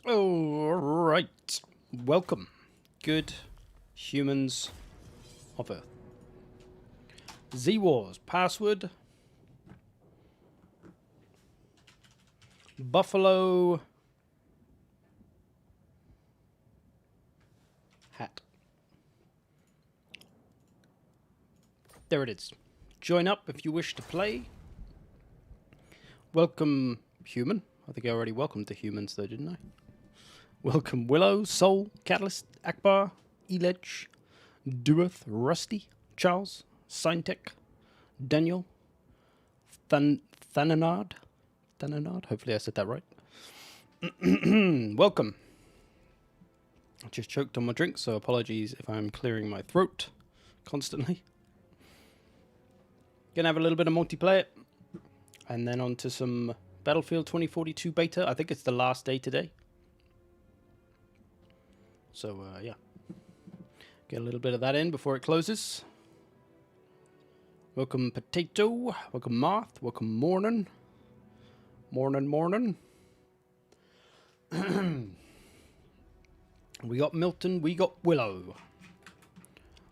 Alright. Welcome, good humans of Earth. Z-Wars, password Buffalo Hat. There it is. Join up if you wish to play. Welcome, human. I think I already welcomed the humans though, didn't I? Welcome, Willow, Soul, Catalyst, Akbar, Eledge, Dueth, Rusty, Charles, Signtech, Daniel, Thananard. Hopefully I said that right. Welcome. I just choked on my drink, so apologies if I'm clearing my throat constantly. Gonna have a little bit of multiplayer, and then on to some Battlefield 2042 beta. I think it's the last day today. So, yeah. Get a little bit of that in before it closes. Welcome, Potato. Welcome, Moth. Welcome, Morning. Morning. We got Milton. We got Willow.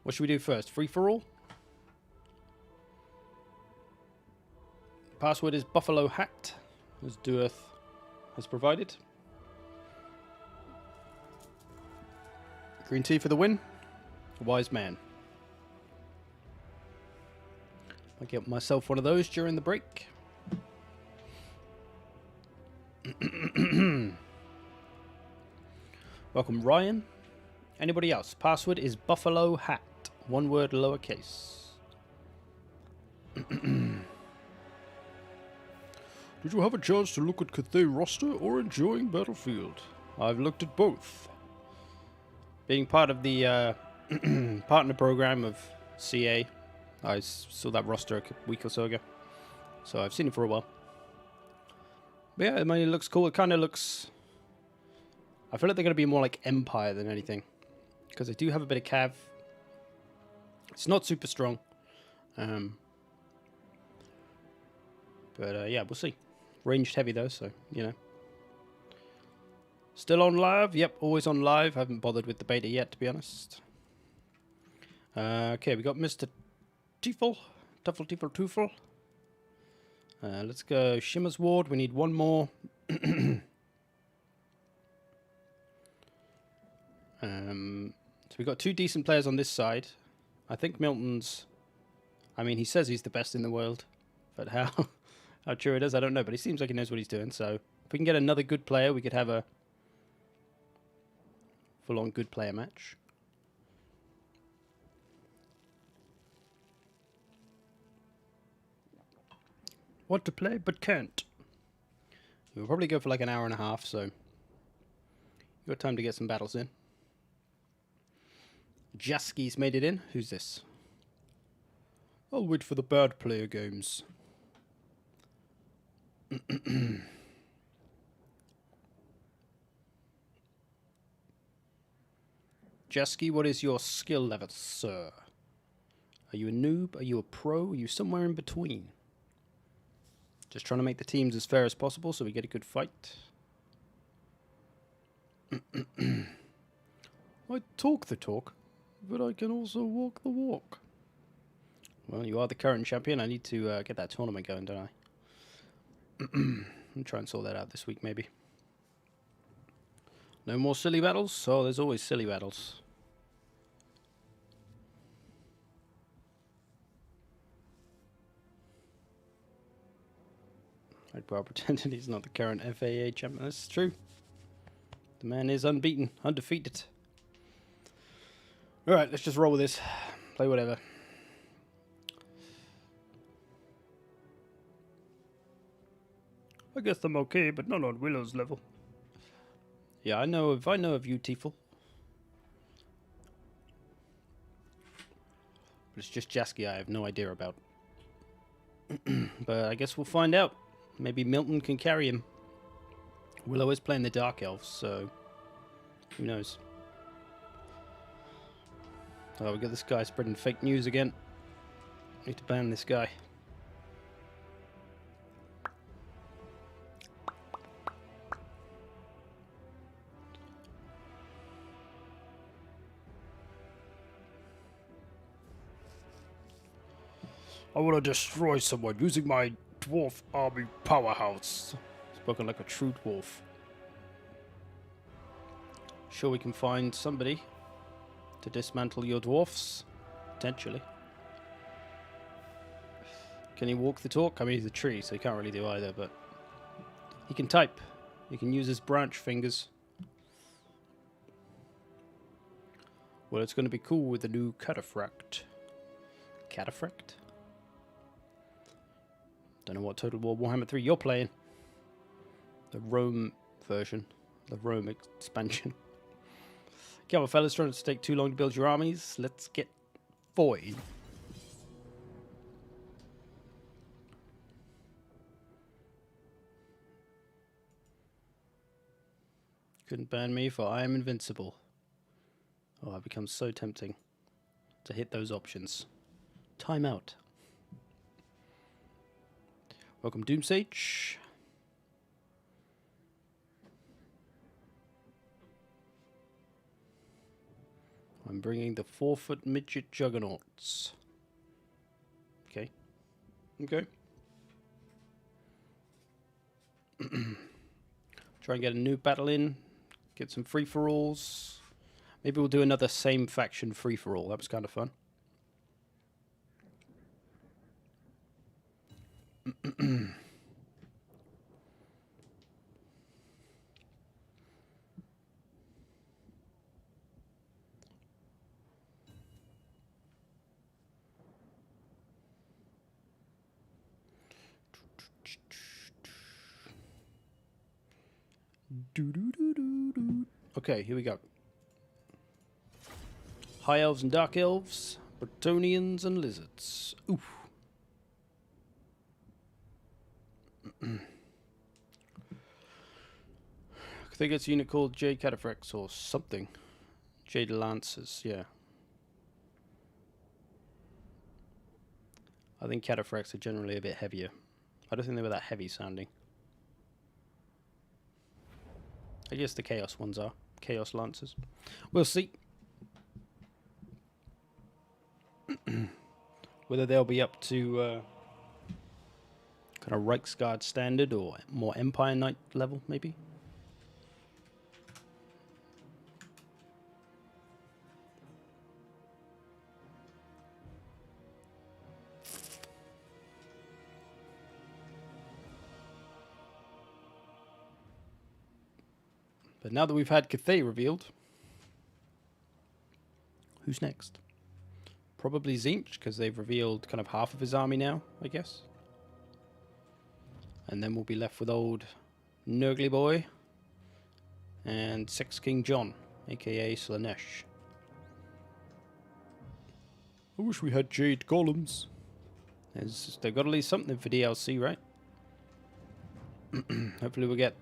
What should we do first? Free for all? Password is Buffalo Hat, as Dueth has provided. Green tea for the win. Wise man. I'll get myself one of those during the break. Welcome, Ryan. Anybody else? Password is Buffalo Hat. One word, lowercase. Did you have a chance to look at Cathay roster or enjoying Battlefield? I've looked at both. Being part of the partner program of CA, I saw that roster a week or so ago. So I've seen it for a while. But yeah, I mean, it looks cool. It kind of looks... I feel like they're going to be more like Empire than anything. Because they do have a bit of cav. It's not super strong. But yeah, we'll see. Ranged heavy though, so, you know. Still on live? Yep, always on live. Haven't bothered with the beta yet, to be honest. Okay, we got Mr. Tiefel. Tuffle. Let's go Shimmer's Ward. We need one more. So we got two decent players on this side. I think Milton's... I mean, he says he's the best in the world. But how true it is, I don't know. But he seems like he knows what he's doing. So if we can get another good player, we could have a full-on good player match. Want to play, but can't. We'll probably go for like an hour and a half, so you got time to get some battles in. Jaski's made it in. Who's this? I'll wait for the bad player games. Jaski, what is your skill level, sir? Are you a noob? Are you a pro? Are you somewhere in between? Just trying to make the teams as fair as possible so we get a good fight. I talk the talk, but I can also walk the walk. Well, you are the current champion. I need to get that tournament going, don't I? I'll try and sort that out this week, maybe. No more silly battles? Oh, there's always silly battles. I'd well pretended he's not the current FAA champion. That's true. The man is unbeaten, undefeated. Alright, let's just roll with this. Play whatever. I guess I'm okay, but not on Willow's level. Yeah, I know of you, Tiefel. But it's just Jaski I have no idea about. But I guess we'll find out. Maybe Milton can carry him. Willow is playing the Dark Elves, so who knows? Oh, we got this guy spreading fake news again. Need to ban this guy. I want to destroy someone using my dwarf army powerhouse. Spoken like a true dwarf. Sure, we can find somebody to dismantle your dwarfs. Potentially. Can he walk the talk? I mean, he's a tree, so he can't really do either, but he can type. He can use his branch fingers. Well, it's going to be cool with the new cataphract. Cataphract? Don't know what Total War Warhammer 3 you're playing. The Rome version. The Rome expansion. Come on, fellas, trying to take too long to build your armies. Let's get void. Couldn't ban me, for I am invincible. Oh, it becomes so tempting to hit those options. Time out. Welcome, Doomsage. I'm bringing the 4-foot midget juggernauts. Okay. Okay. Try and get a new battle in. Get some free-for-alls. Maybe we'll do another same faction free-for-all. That was kind of fun. Okay, here we go. High Elves and Dark Elves, Bretonnians and Lizards. Oof. I think it's a unit called Jade Cataphracts or something. Jade Lancers, yeah. I think Cataphracts are generally a bit heavier. I don't think they were that heavy sounding. I guess the Chaos ones are. Chaos Lancers. We'll see. Whether they'll be up to kind of Reichsguard standard or more Empire Knight level, maybe. But now that we've had Cathay revealed, who's next? Probably Tzeentch, because they've revealed kind of half of his army now, I guess. And then we'll be left with old Nurgly Boy and Sex King John, aka Slaanesh. I wish we had Jade Golems. They've got to leave something for DLC, right? Hopefully we'll get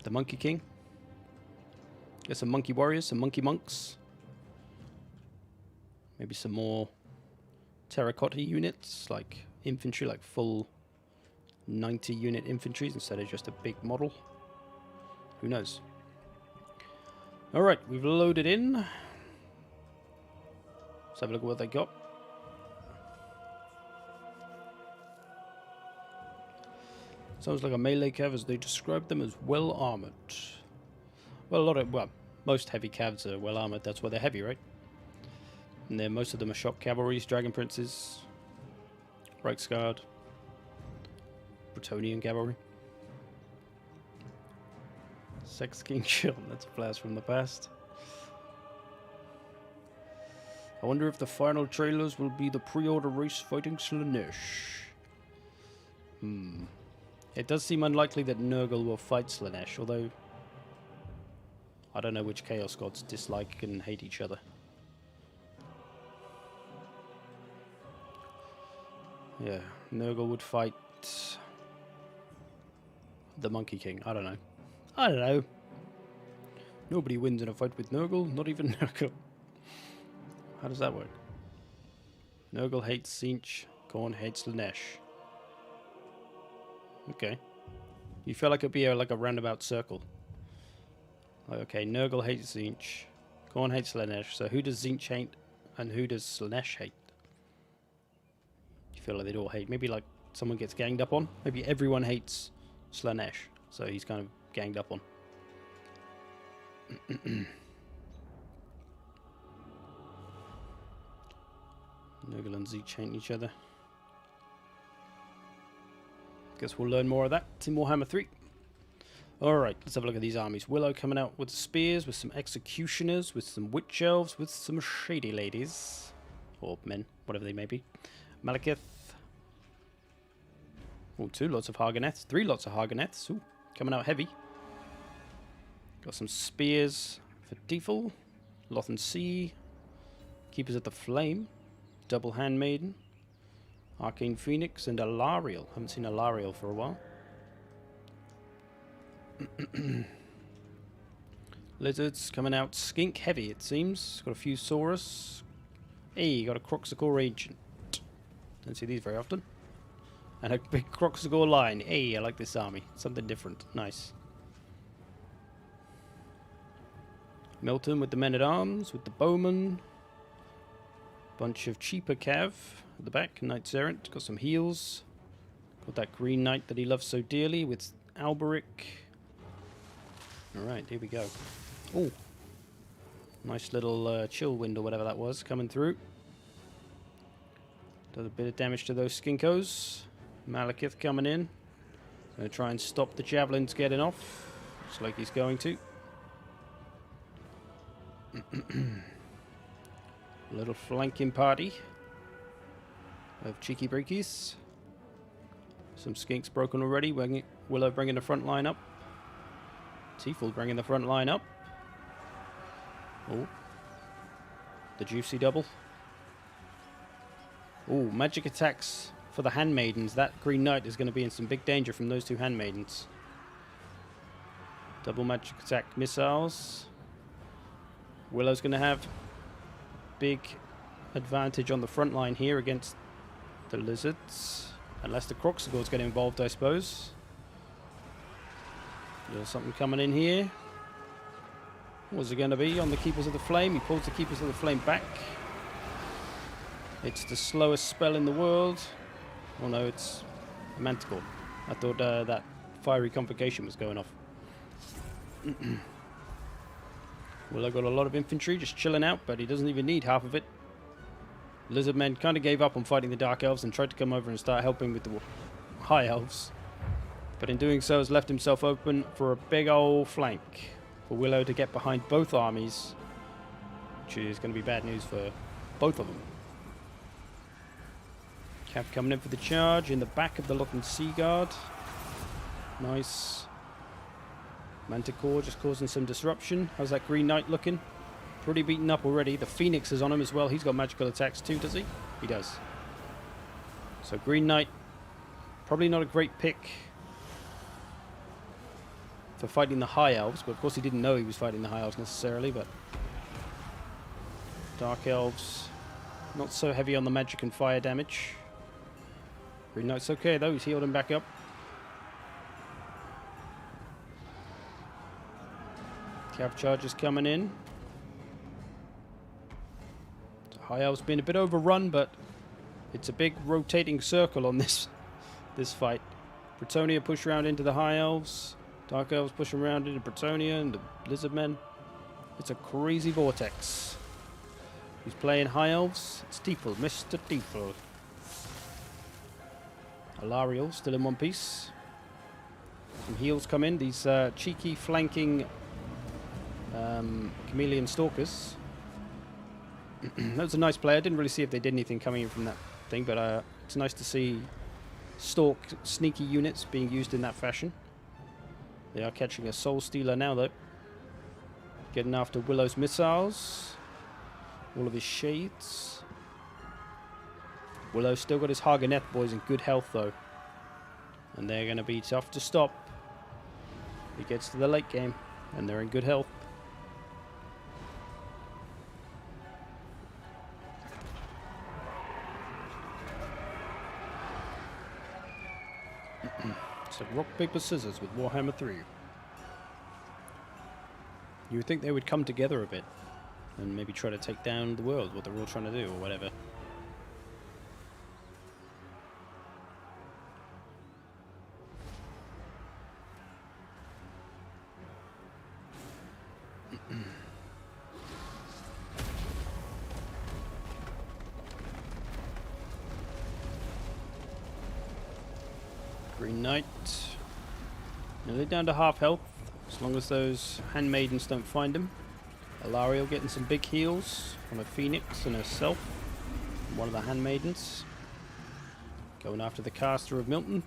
the Monkey King. Get some Monkey Warriors, some Monkey Monks. Maybe some more terracotta units, like infantry, like full 90 unit infantries instead of just a big model. Who knows? Alright, we've loaded in. Let's have a look at what they got. Sounds like a melee cav as they described them as well armored. Well, most heavy cavs are well armored, that's why they're heavy, right? And then most of them are shock cavalries, dragon princes, Reichsguard, Bretonnian cavalry. Sex King John, that's a blast from the past. I wonder if the final trailers will be the pre-order race fighting Slaanesh. It does seem unlikely that Nurgle will fight Slaanesh, although I don't know which Chaos Gods dislike and hate each other. Yeah, Nurgle would fight the Monkey King. I don't know. I don't know. Nobody wins in a fight with Nurgle, not even Nurgle. How does that work? Nurgle hates Tzeentch, Khorne hates Slaanesh. Okay. You feel like it'd be like a roundabout circle. Like, okay, Nurgle hates Tzeentch, Khorne hates Slaanesh, so who does Tzeentch hate and who does Slaanesh hate? You feel like they'd all hate. Maybe like someone gets ganged up on. Maybe everyone hates Slanesh, so he's kind of ganged up on. Nurgle and Zeech hate each other. Guess we'll learn more of that in Warhammer 3. Alright, let's have a look at these armies. Willow coming out with spears, with some executioners, with some witch elves, with some shady ladies. Or men, whatever they may be. Malekith. Oh, 2 lots of Hargoneths. 3 lots of Hargoneths. Ooh, coming out heavy. Got some spears for Default. Lothan Sea. Keepers of the Flame. Double Handmaiden. Arcane Phoenix and Alariel. Haven't seen Alariel for a while. Lizards coming out skink heavy, it seems. Got a few Saurus. Hey, got a Croxagore Agent. Don't see these very often. And a big Croxagore line. Hey, I like this army. Something different. Nice. Milton with the men-at-arms, with the bowmen. Bunch of cheaper cav at the back. Knights Errant. Got some heals. Got that Green Knight that he loves so dearly with Alberic. Alright, here we go. Oh, nice little chill wind or whatever that was coming through. Does a bit of damage to those skinkos. Malekith coming in. Gonna try and stop the javelins getting off. Looks like he's going to. Little flanking party of cheeky breakies. Some skinks broken already. Willow bringing the front line up. Tiefel bringing the front line up. Oh. The juicy double. Oh, magic attacks for the handmaidens. That Green Knight is going to be in some big danger from those 2 handmaidens. Double magic attack missiles. Willow's going to have big advantage on the front line here against the lizards. Unless the Croxagores get involved, I suppose. There's something coming in here. What's it going to be on the Keepers of the Flame? He pulls the Keepers of the Flame back. It's the slowest spell in the world. Oh no, it's a Manticore. I thought that Fiery Convocation was going off. Well, I got a lot of infantry just chilling out, but he doesn't even need half of it. Lizardmen kind of gave up on fighting the Dark Elves and tried to come over and start helping with the High Elves. But in doing so has left himself open for a big old flank for Willow to get behind both armies, which is going to be bad news for both of them. Cav coming in for the charge in the back of the Lothan Sea Guard. Nice. Manticore just causing some disruption. How's that Green Knight looking? Pretty beaten up already. The Phoenix is on him as well. He's got magical attacks too, does he? He does. So Green Knight, probably not a great pick for fighting the High Elves, but of course he didn't know he was fighting the High Elves necessarily, but Dark Elves, not so heavy on the magic and fire damage. Green Knight's okay though, he's healed him back up. Cav charges coming in. So High Elves being a bit overrun, but it's a big rotating circle on this fight. Bretonia push around into the High Elves. Dark Elves pushing around into Bretonia and the Lizardmen. It's a crazy vortex. Who's playing High Elves? It's Tiefel, Mr. Tiefel. Alariel still in one piece. Some heals come in. These cheeky flanking Chameleon Stalkers. That was a nice play. I didn't really see if they did anything coming in from that thing, but it's nice to see stalk sneaky units being used in that fashion. They are catching a Soul Stealer now, though. Getting after Willow's missiles. All of his shades. Willow's still got his Hargoneth boys in good health, though. And they're going to be tough to stop. He gets to the late game, and they're in good health. So rock, paper, scissors with Warhammer 3. You would think they would come together a bit and maybe try to take down the world, what they're all trying to do or whatever. Green Knight. Nearly down to half health, as long as those handmaidens don't find him. Alariel getting some big heals on a phoenix and herself. One of the handmaidens. Going after the caster of Milton.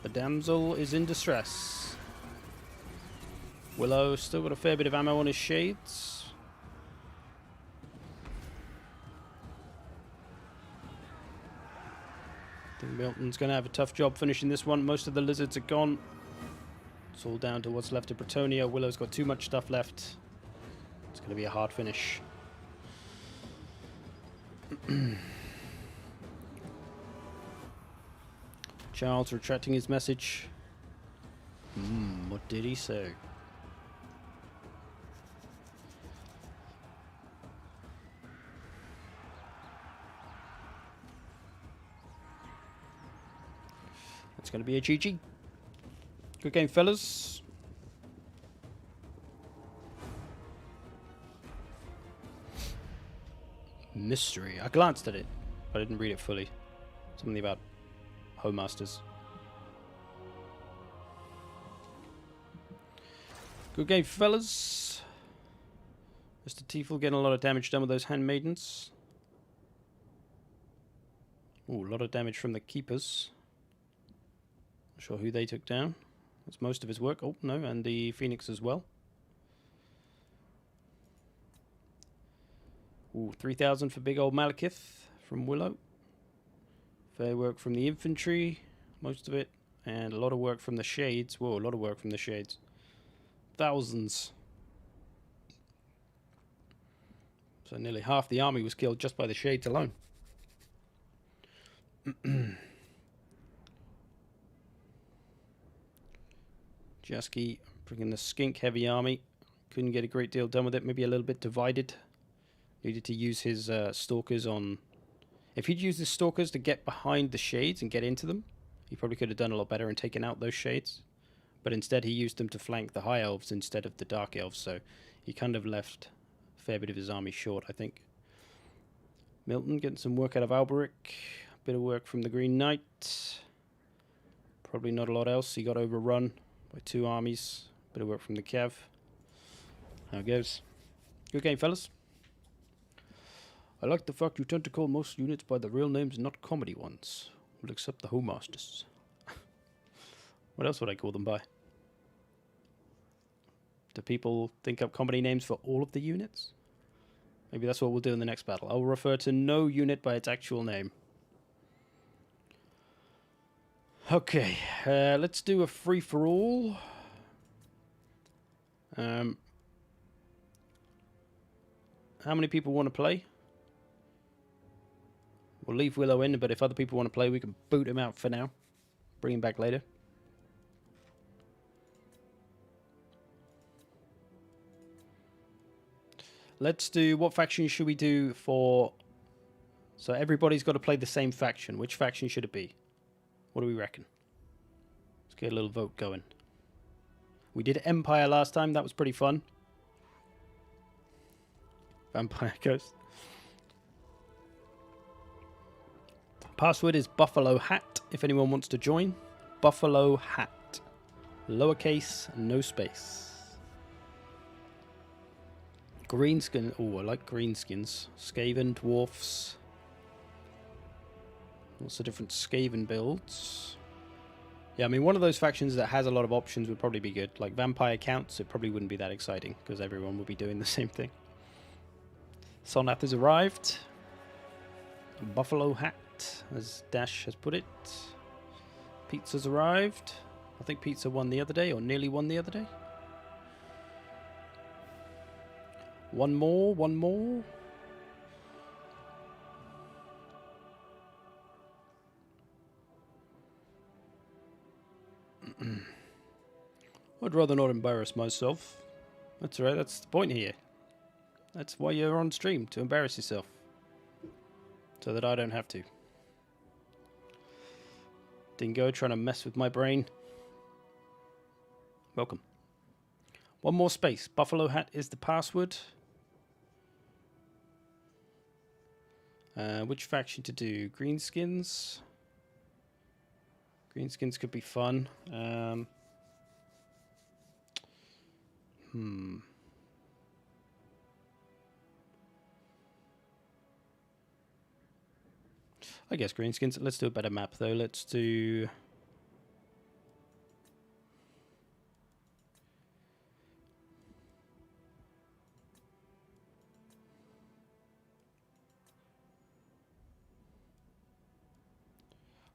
The damsel is in distress. Willow still got a fair bit of ammo on his shades. I think Milton's going to have a tough job finishing this one. Most of the lizards are gone. It's all down to what's left of Bretonia. Willow's got too much stuff left. It's going to be a hard finish. Charles retracting his message. What did he say? It's going to be a GG. Good game, fellas. Mystery. I glanced at it, but I didn't read it fully. Something about Home Masters. Good game, fellas. Mr. Tiefel getting a lot of damage done with those handmaidens. Ooh, a lot of damage from the keepers. Not sure who they took down. That's most of his work. Oh, no, and the Phoenix as well. Ooh, 3,000 for big old Malekith from Willow. Fair work from the infantry, most of it. And a lot of work from the shades. Whoa, a lot of work from the shades. Thousands. So nearly half the army was killed just by the shades alone. Jasky bringing the skink heavy army. Couldn't get a great deal done with it. Maybe a little bit divided. Needed to use his stalkers on... If he'd used his stalkers to get behind the shades and get into them, he probably could have done a lot better and taken out those shades. But instead he used them to flank the high elves instead of the dark elves. So he kind of left a fair bit of his army short, I think. Milton getting some work out of Alberic. A bit of work from the Green Knight. Probably not a lot else. He got overrun by 2 armies. Bit of work from the Cav. How it goes. Good game, fellas. I like the fact you tend to call most units by the real names and not comedy ones. We'll accept the Home Masters. What else would I call them by? Do people think up comedy names for all of the units? Maybe that's what we'll do in the next battle. I'll refer to no unit by its actual name. Okay, let's do a free-for-all. How many people want to play? We'll leave Willow in, but if other people want to play, we can boot him out for now. Bring him back later. Let's do... What faction should we do for... So everybody's got to play the same faction. Which faction should it be? What do we reckon? Let's get a little vote going. We did Empire last time. That was pretty fun. Vampire Ghost. Password is Buffalo Hat, if anyone wants to join. Buffalo Hat. Lowercase, no space. Greenskin. Oh, I like greenskins. Skaven, dwarfs. Lots of different Skaven builds. Yeah, I mean, one of those factions that has a lot of options would probably be good. Like Vampire Counts, it probably wouldn't be that exciting, because everyone would be doing the same thing. Solnath has arrived. Buffalo Hat, as Dash has put it. Pizza's arrived. I think Pizza won the other day, or nearly won the other day. One more, one more. I'd rather not embarrass myself. That's right, that's the point here. That's why you're on stream, to embarrass yourself. So that I don't have to. Dingo trying to mess with my brain. Welcome. One more space. Buffalo hat is the password. Which faction to do? Greenskins. Greenskins could be fun. I guess Greenskins. Let's do a better map though. Let's do...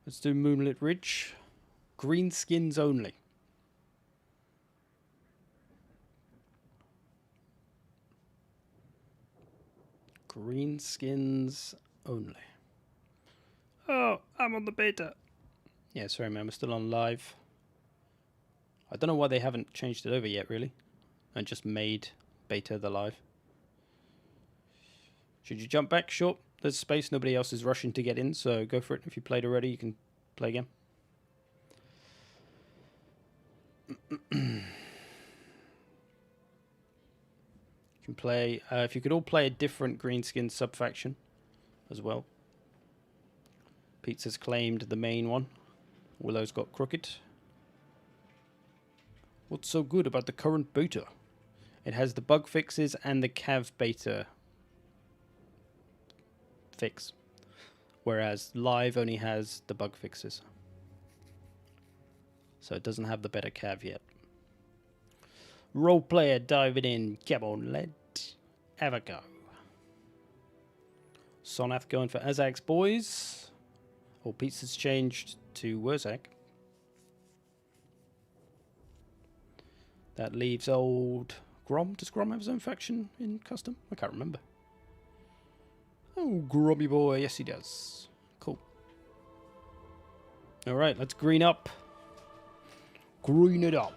Let's do Moonlit Ridge. Greenskins only. Greenskins only. Oh, I'm on the beta. Yeah, sorry man, we're still on live. I don't know why they haven't changed it over yet, really. And just made beta the live. Should you jump back? Sure. There's space. Nobody else is rushing to get in, so go for it. If you played already, you can play again. You can play... if you could all play a different Greenskin sub-faction as well. Pizza's claimed the main one. Willow's got Crooked. What's so good about the current beta? It has the bug fixes and the Cav beta fix, whereas live only has the bug fixes, so it doesn't have the better Cav yet. Role player diving in. Come on, let's have a go. Sonath going for Azag's boys. Or Pizza's changed to Wurzak. That leaves old Grom. Does Grom have his own faction in custom? I can't remember. Oh, grubby boy. Yes, he does. Cool. Alright, let's green up. Green it up.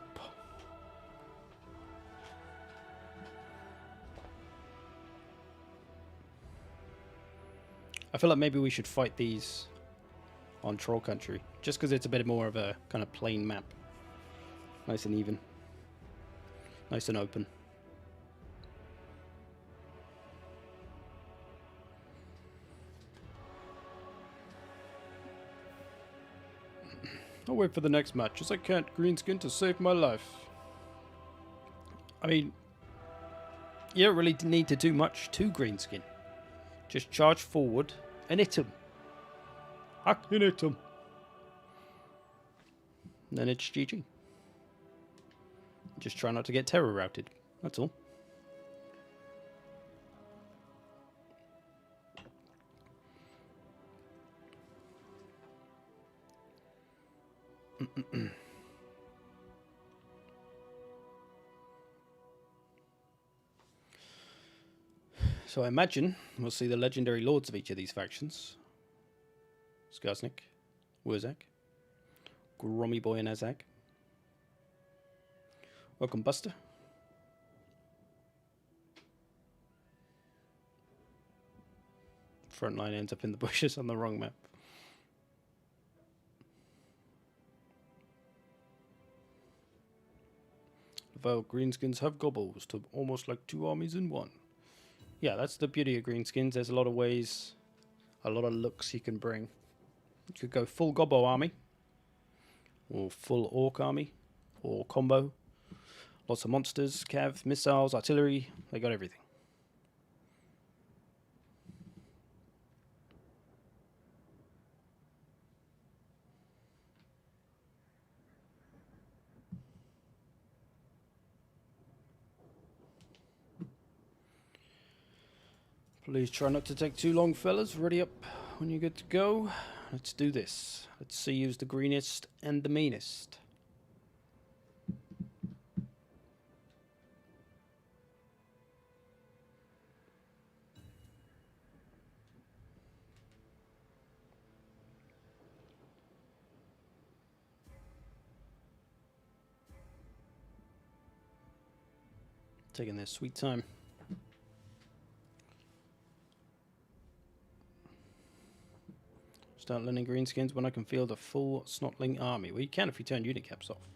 I feel like maybe we should fight these on Troll Country. Just because it's a bit more of a kind of plain map. Nice and even. Nice and open. I'll wait for the next match, as I can't Greenskin to save my life. I mean, you don't really need to do much to Greenskin. Just charge forward and hit him. Hack and hit him. Then it's GG. Just try not to get terror routed. That's all. So I imagine we'll see the legendary lords of each of these factions. Skarsnik, Wurzak, Grommy Boy and Azag. Welcome, Buster. Front line ends up in the bushes on the wrong map. Well, Greenskins have gobbles to almost like two armies in one. Yeah, that's the beauty of Greenskins. There's a lot of ways, a lot of looks you can bring. You could go full gobbo army, or full orc army, or combo. Lots of monsters, cav, missiles, artillery. They got everything. Please try not to take too long, fellas. Ready up when you're good to go. Let's do this. Let's see who's the greenest and the meanest. Taking their sweet time. Start learning Greenskins when I can field a full Snotling army. Well, you can if you turn unit caps off.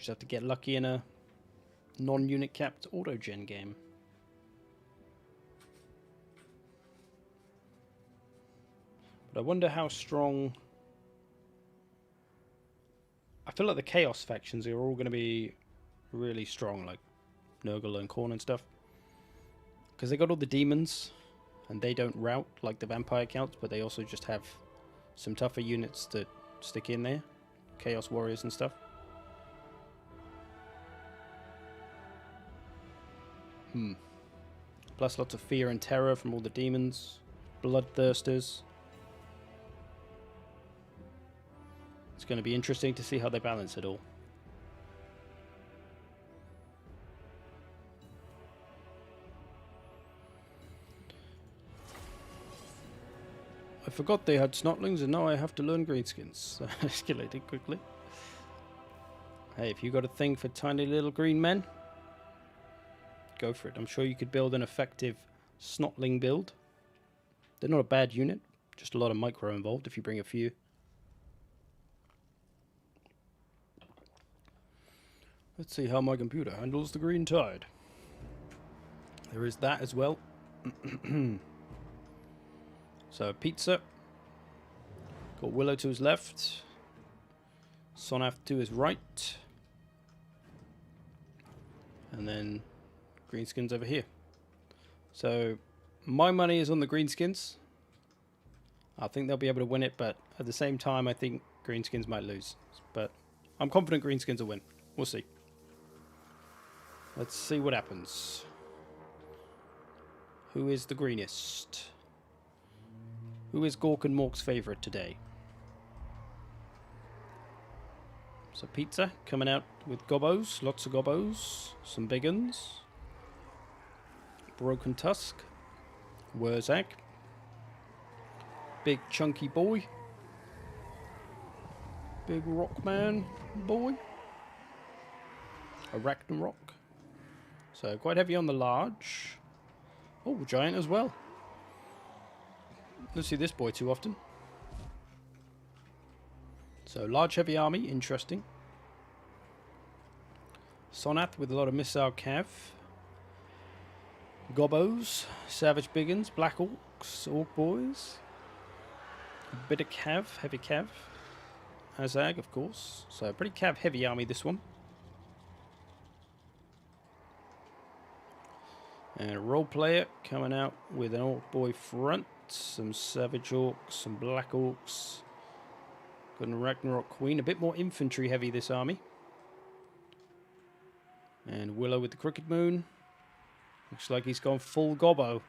just have to get lucky in a non-unit capped Autogen game. But I wonder how strong... I feel like the Chaos factions are all going to be really strong, like Nurgle and Khorne and stuff. Because they got all the demons, and they don't rout like the vampire counts, but they also just have some tougher units that stick in there. Chaos warriors and stuff. Plus lots of fear and terror from all the demons. Bloodthirsters. It's going to be interesting to see how they balance it all. I forgot they had snotlings and now I have to learn greenskins. So I escalated quickly. Hey, if you got a thing for tiny little green men, go for it. I'm sure you could build an effective snotling build. They're not a bad unit, just a lot of micro involved if you bring a few. Let's see how my computer handles the green tide. There is that as well. So pizza. Got Willow to his left. Sonath to his right. And then greenskins over here. So my money is on the greenskins. I think they'll be able to win it, but at the same time I think greenskins might lose. But I'm confident greenskins will win. We'll see. Let's see what happens. Who is the greenest? Who is Gork and Mork's favourite today? So pizza coming out with gobbos, lots of gobbos, some big uns. Broken Tusk, Wurzak, big chunky boy, big rockman boy, Arachnarok. So quite heavy on the large. Oh, giant as well. Don't see this boy too often. So large heavy army, interesting. Sonath with a lot of missile cav. Gobbos, savage biggins, black orcs, orc boys. A bit of cav, heavy cav. Azag, of course. So pretty cav heavy army, this one. And a role player coming out with an orc boy front. Some savage orcs, some black orcs. Got an Ragnarok Queen. A bit more infantry heavy, this army. And Willow with the Crooked Moon. Looks like he's gone full gobbo.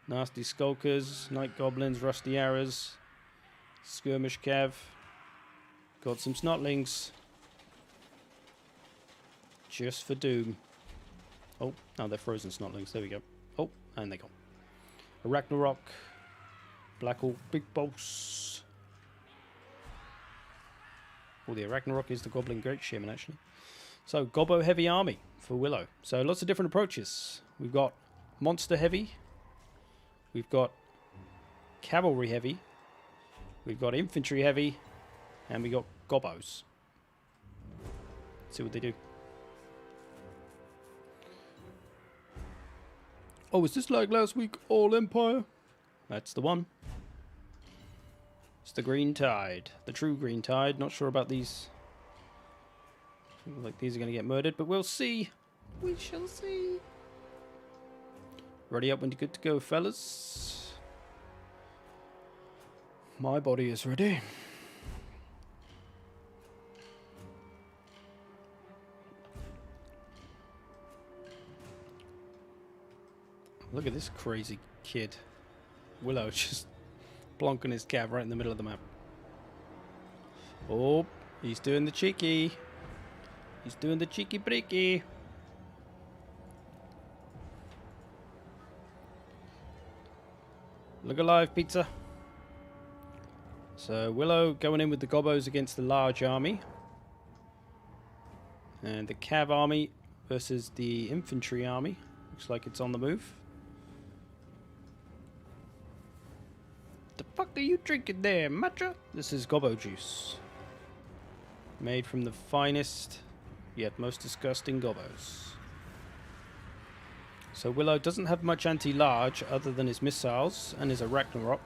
Nasty Skulkers, Night Goblins, Rusty Arrows, Skirmish Cav. Got some Snotlings. Just for doom. Oh, no, they're frozen Snotlings. There we go. Oh, and they go. Arachnarok. Black Orc, Big Boss. Oh, the Arachnarok is the Goblin Great Shaman, actually. So, Gobbo Heavy Army for Willow. So, lots of different approaches. We've got Monster Heavy. We've got Cavalry Heavy. We've got Infantry Heavy. And we got Gobbos. Let's see what they do. Oh, is this like last week, All Empire? That's the one. It's the Green Tide. The true Green Tide. Not sure about these. Like these are going to get murdered, but we'll see. We shall see. Ready up when you're good to go, fellas. My body is ready. Look at this crazy kid. Willow just plonking his cav right in the middle of the map. Oh, he's doing the cheeky. He's doing the cheeky breaky. Look alive, pizza. So Willow going in with the gobbos against the large army. And the cav army versus the infantry army. Looks like it's on the move. The fuck are you drinking there, matcha? This is gobbo juice. Made from the finest yet most disgusting gobos. So Willow doesn't have much anti-large other than his missiles and his Arachnarok.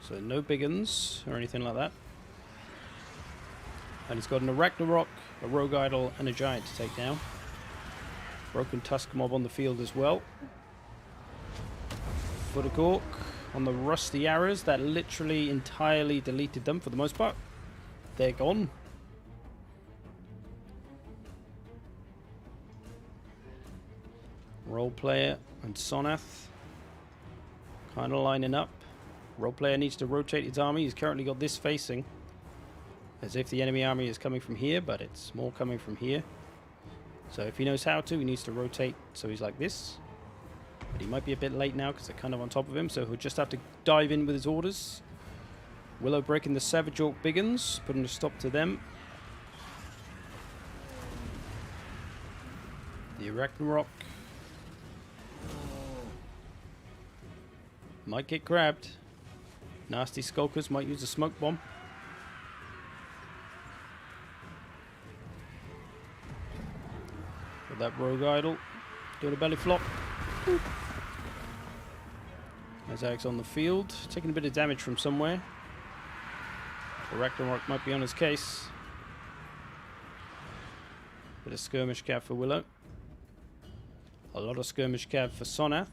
So no big uns or anything like that. And he's got an Arachnarok, a Rogue Idol, and a Giant to take down. Broken Tusk Mob on the field as well. Foot of Gork on the Rusty Arrows. That literally entirely deleted them for the most part. They're gone. Role Player and Sonath kind of lining up. Role Player needs to rotate his army. He's currently got this facing as if the enemy army is coming from here, but it's more coming from here. So if he knows how to, he needs to rotate so he's like this. But he might be a bit late now because they're kind of on top of him, so he'll just have to dive in with his orders. Willow breaking the Savage Orc Biggins, putting a stop to them. The Arachnarok might get grabbed. Nasty Skulkers might use a smoke bomb. With that Rogue Idol doing a belly flop. Azag's on the field, taking a bit of damage from somewhere. Arachnarok might be on his case. Bit of skirmish cav for Willow. A lot of skirmish cav for Sonath.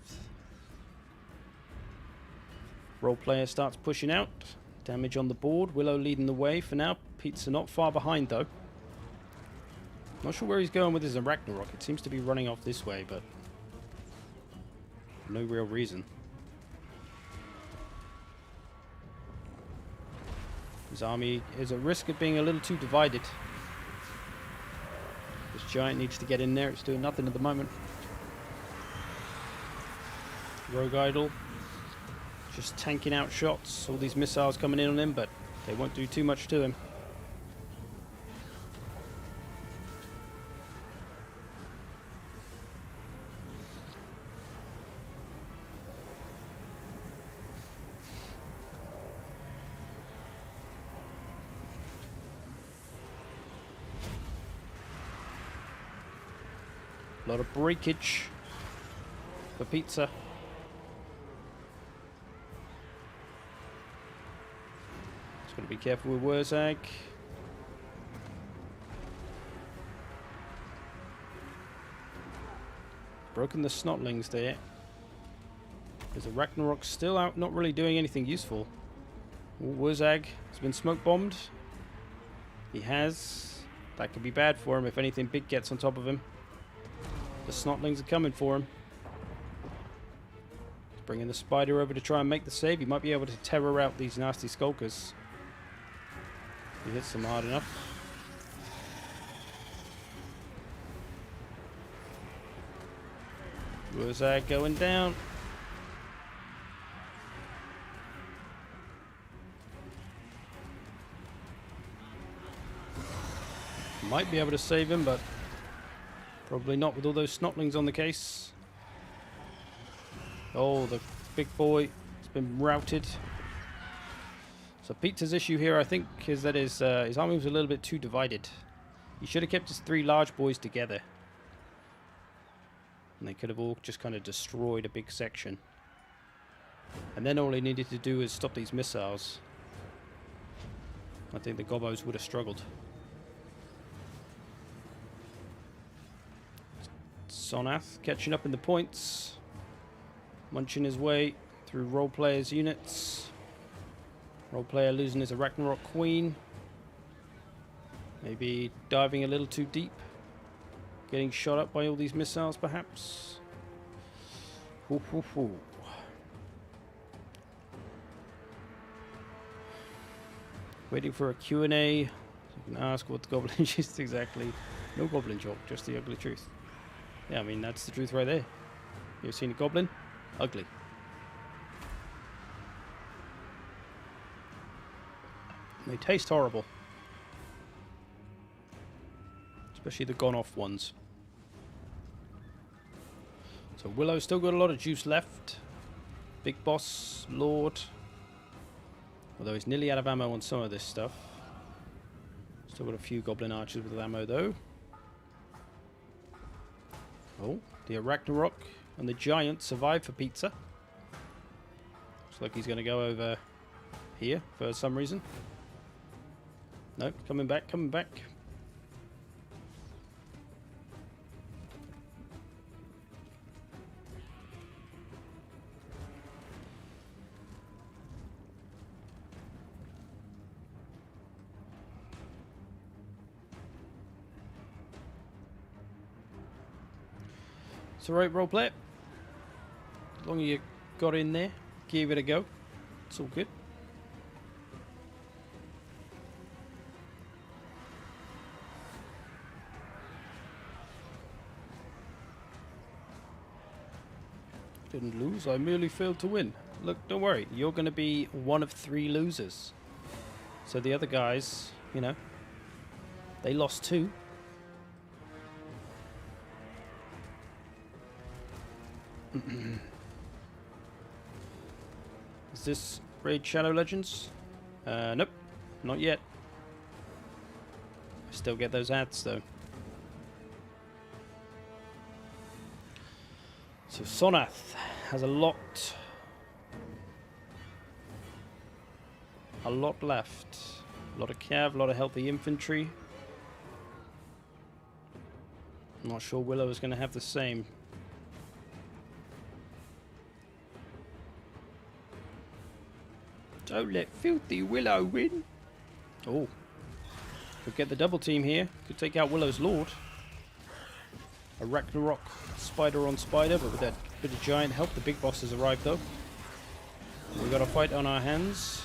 Role Player starts pushing out. Damage on the board. Willow leading the way for now. Pizza not far behind though. Not sure where he's going with his Arachnarok. It seems to be running off this way, but for no real reason. His army is at risk of being a little too divided. This Giant needs to get in there. It's doing nothing at the moment. Rogue Idol just tanking out shots. All these missiles coming in on him, but they won't do too much to him. A lot of breakage for Pizza. Just got to be careful with Wurzag. Broken the Snotlings there. There's a Ragnarok still out, not really doing anything useful. Wurzag has been smoke bombed. He has. That could be bad for him if anything big gets on top of him. The Snotlings are coming for him. He's bringing the Spider over to try and make the save. He might be able to terror out these nasty Skulkers. He hits them hard enough. Wurzag going down. Might be able to save him, but probably not with all those Snotlings on the case. Oh, the big boy has been routed. So Pizza's issue here, I think, is that his army was a little bit too divided. He should have kept his three large boys together. And they could have all just kind of destroyed a big section. And then all he needed to do is stop these missiles. I think the Gobos would have struggled. Sonath catching up in the points. Munching his way through Role Player's units. Role Player losing his Arachnarok Queen. Maybe diving a little too deep. Getting shot up by all these missiles, perhaps. Ooh, ooh, ooh. Waiting for a Q&A. You can ask what the Goblin is exactly. No Goblin joke, just the ugly truth. Yeah, I mean, that's the truth right there. You ever seen a Goblin? Ugly. They taste horrible. Especially the gone-off ones. So Willow's still got a lot of juice left. Big Boss, Lord. Although he's nearly out of ammo on some of this stuff. Still got a few goblin archers with ammo though. Oh, the Ragnarok and the giant survive for pizza. Looks like he's going to go over here for some reason. No, coming back, coming back. It's alright, roleplay. As long as you got in there, give it a go. It's all good. Didn't lose, I merely failed to win. Look, don't worry, you're going to be one of 3 losers. So the other guys, you know, they lost 2. Is this Raid Shadow Legends? Nope, not yet. I still get those ads though. So Sonath has a lot left. A lot of cav, a lot of healthy infantry. I'm not sure Willow is going to have the same. Don't let filthy Willow win. Oh. Could get the double team here. Could take out Willow's Lord. A Ragnarok spider on spider, but with that bit of giant help. The big boss has arrived though. We've got a fight on our hands.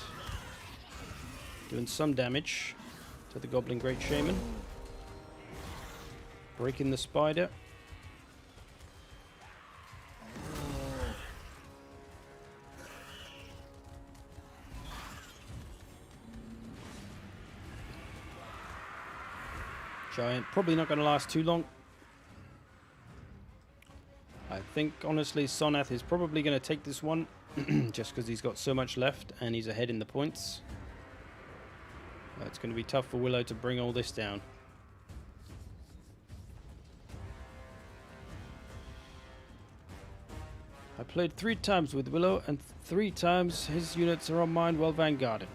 Doing some damage to the Goblin Great Shaman. Breaking the spider. Giant, probably not going to last too long. I think, honestly, Sonath is probably going to take this one, just because he's got so much left, and he's ahead in the points. It's going to be tough for Willow to bring all this down. I played 3 times with Willow, and 3 times his units are on mine well vanguarded.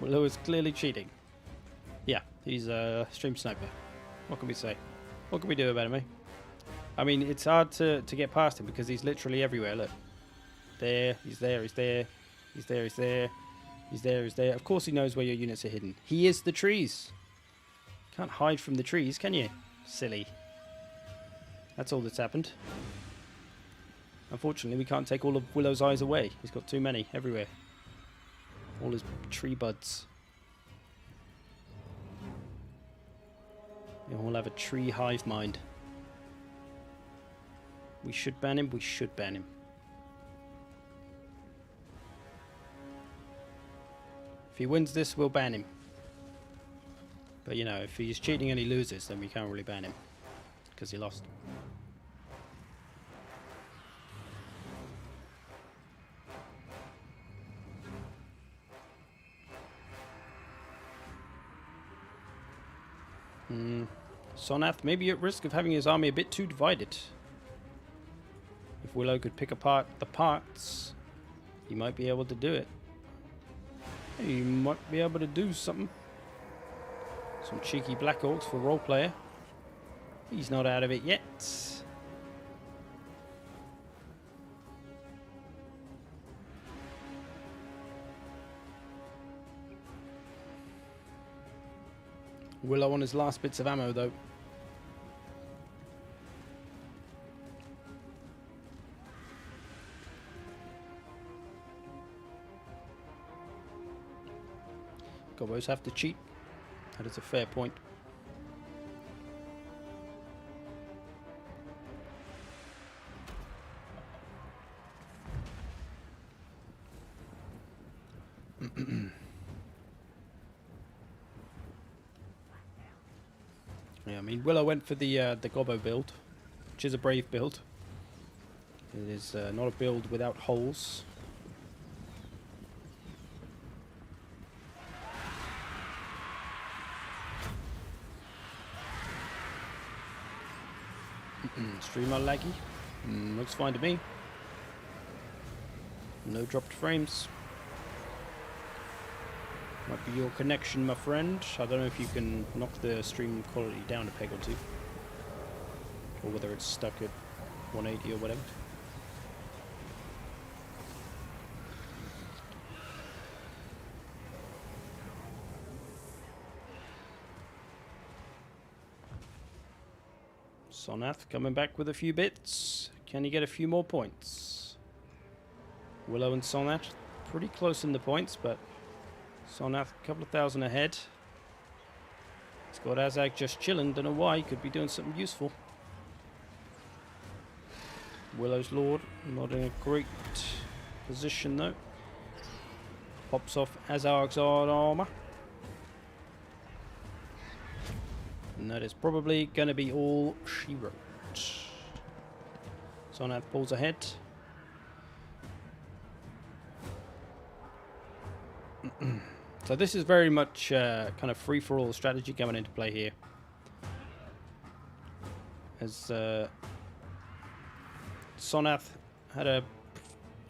Willow is clearly cheating. Yeah, he's a stream sniper. What can we say? What can we do about him, eh? I mean, it's hard to get past him because he's literally everywhere. Look. There, he's there, he's there. He's there, he's there. He's there, he's there. Of course he knows where your units are hidden. He is the trees. Can't hide from the trees, can you? Silly. That's all that's happened. Unfortunately, we can't take all of Willow's eyes away. He's got too many everywhere. All his tree buds. They all have a tree hive mind. We should ban him. We should ban him. If he wins this, we'll ban him. But you know, if he's cheating and he loses, then we can't really ban him. Because he lost. Sonath may be at risk of having his army a bit too divided. If Willow could pick apart the parts, he might be able to do it. He might be able to do something. Some cheeky Black Orcs for role player. He's not out of it yet. Willow on his last bits of ammo though. Gobos have to cheat. That is a fair point. Yeah, I mean, Willow went for the Gobbo build, which is a brave build. It is not a build without holes. Streamer laggy. Looks fine to me. No dropped frames. Might be your connection, my friend. I don't know if you can knock the stream quality down a peg or two. Or whether it's stuck at 180 or whatever. Sonath coming back with a few bits. Can he get a few more points? Willow and Sonath pretty close in the points, but Sonath a couple of thousand ahead. He's got Azag just chilling. Don't know why. He could be doing something useful. Willow's Lord not in a great position though. Pops off Azag's hard armor. And that is probably going to be all she wrote. Sonath pulls ahead. So this is very much kind of free-for-all strategy coming into play here. As Sonath had a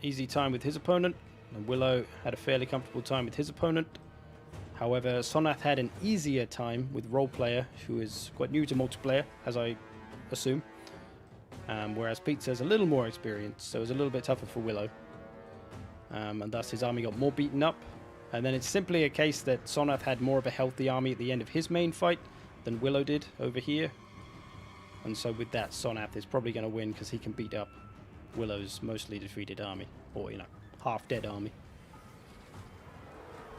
easy time with his opponent, and Willow had a fairly comfortable time with his opponent. However, Sonath had an easier time with Roleplayer, who is quite new to multiplayer, as I assume. Whereas Pizza's a little more experienced, so it was a little bit tougher for Willow. And thus his army got more beaten up. And then it's simply a case that Sonath had more of a healthy army at the end of his main fight than Willow did over here. And so with that, Sonath is probably going to win because he can beat up Willow's mostly defeated army. Or, you know, half-dead army.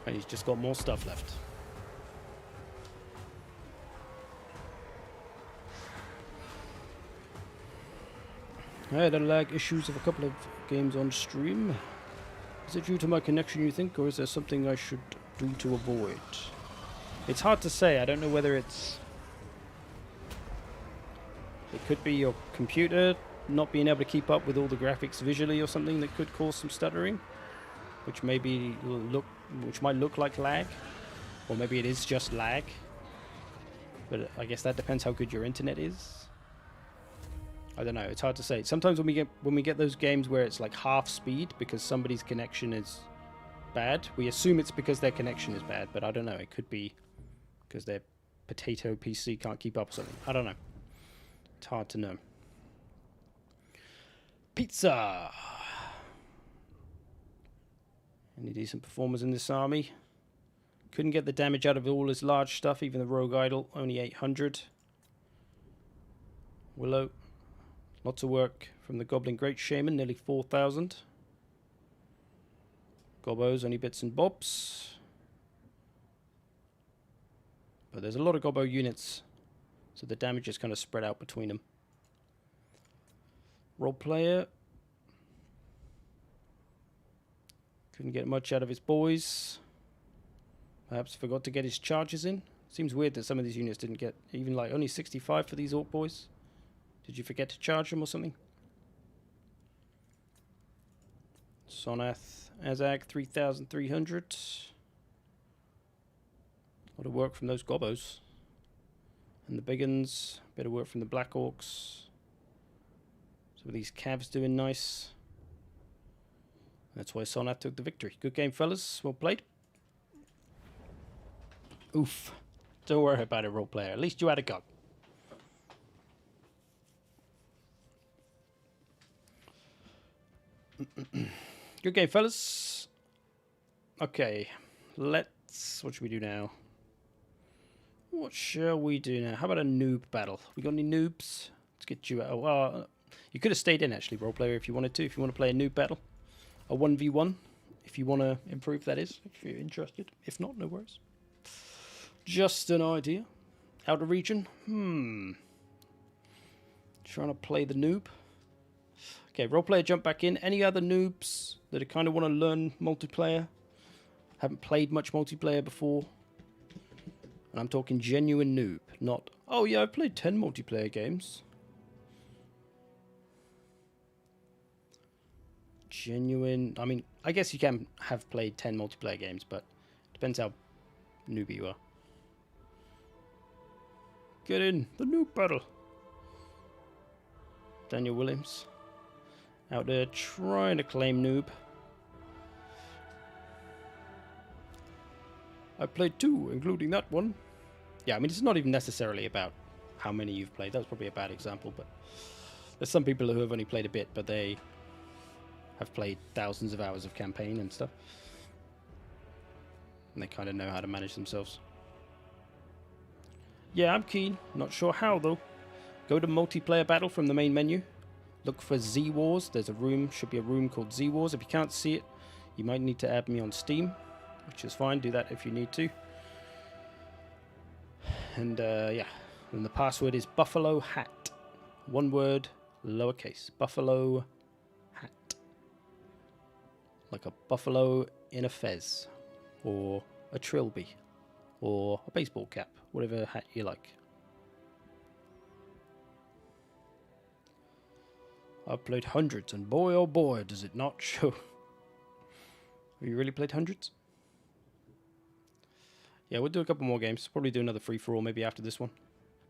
And he's just got more stuff left. I had lag issues of a couple of games on stream. Is it due to my connection, you think, or is there something I should do to avoid? It's hard to say. I don't know whether it's... It could be your computer not being able to keep up with all the graphics visually or something that could cause some stuttering, which might look like lag, or maybe it is just lag. But I guess that depends how good your internet is. I don't know. It's hard to say. Sometimes when we get those games where it's like half speed because somebody's connection is bad, we assume it's because their connection is bad. But I don't know. It could be because their potato PC can't keep up or something. I don't know. It's hard to know. Pizza. Any decent performers in this army? Couldn't get the damage out of all his large stuff. Even the Rogue Idol, only 800. Willow. Lots of work from the Goblin Great Shaman, nearly 4,000. Gobbo's only bits and bobs. But there's a lot of Gobbo units, so the damage is kind of spread out between them. Roleplayer. Couldn't get much out of his boys. Perhaps forgot to get his charges in. Seems weird that some of these units didn't get even like only 65 for these Orc boys. Did you forget to charge them or something? Sonath, Azag, 3,300. A lot of work from those Gobbos. And the big uns, bit of work from the Black Orcs. Some of these Cavs doing nice. That's why Sonath took the victory. Good game, fellas. Well played. Oof. Don't worry about it, Roleplayer. At least you had a go. Good game, fellas. Okay, let's... What should we do now? What shall we do now? How about a noob battle? We got any noobs? Let's get you out. You could have stayed in, actually, Roleplayer, if you wanted to. If you want to play a noob battle. A 1v1. If you want to improve, that is. If you're interested. If not, no worries. Just an idea. Outer region? Trying to play the noob. Okay, Roleplayer, jump back in. Any other noobs that kind of want to learn multiplayer? Haven't played much multiplayer before? And I'm talking genuine noob, not, oh yeah, I've played 10 multiplayer games. Genuine, I mean, I guess you can have played 10 multiplayer games, but it depends how newbie you are. Get in, the noob battle. Daniel Williams. Out there trying to claim noob. I played 2, including that one. Yeah, I mean, it's not even necessarily about how many you've played. That was probably a bad example, but there's some people who have only played a bit, but they have played thousands of hours of campaign and stuff. And they kind of know how to manage themselves. Yeah, I'm keen. Not sure how, though. Go to multiplayer battle from the main menu. Look for Z Wars. There's a room, should be a room called Z Wars. If you can't see it, you might need to add me on Steam, which is fine. Do that if you need to. And yeah, and the password is Buffalo Hat. One word, lowercase. Buffalo Hat. Like a buffalo in a fez, or a trilby, or a baseball cap, whatever hat you like. I've played hundreds, and boy oh boy does it not show. Have you really played hundreds? Yeah, we'll do a couple more games. Probably do another free-for-all maybe after this one.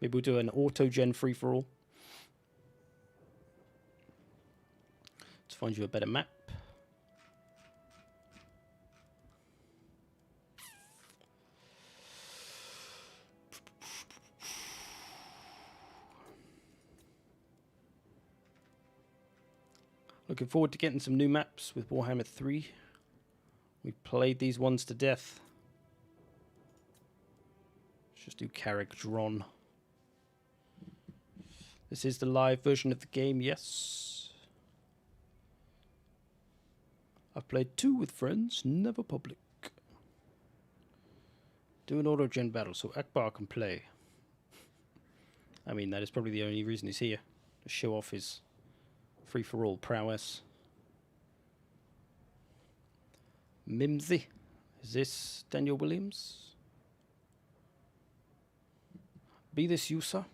Maybe we'll do an Autogen free-for-all. Let's find you a better map. Looking forward to getting some new maps with Warhammer 3. We've played these ones to death. Let's just do Carrick Dron. This is the live version of the game, yes. I've played 2 with friends, never public. Do an Autogen battle so Akbar can play. I mean, that is probably the only reason he's here. To show off his free-for-all prowess. Mimsy. Is this Daniel Williams? Be this you, sir?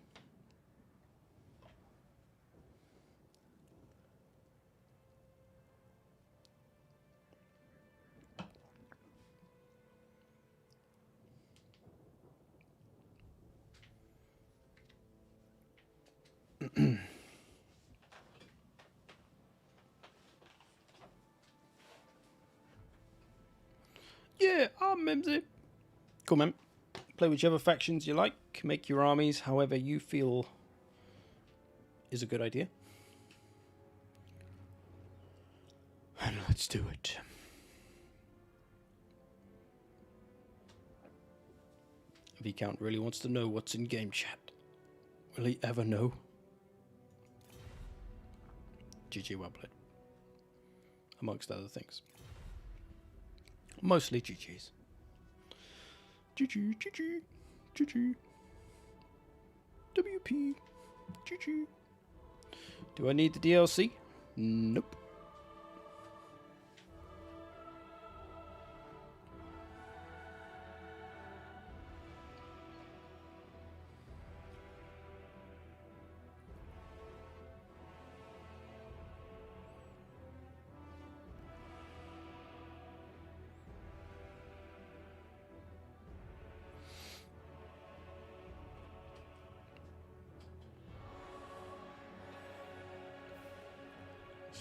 Yeah, I'm Mimsy. Cool, man. Play whichever factions you like. Make your armies however you feel is a good idea. And let's do it. Viscount really wants to know what's in game chat. Will he ever know? GG, well played. Amongst other things. Mostly GG's. GG, GG, GG. WP, GG. Do I need the DLC? Nope.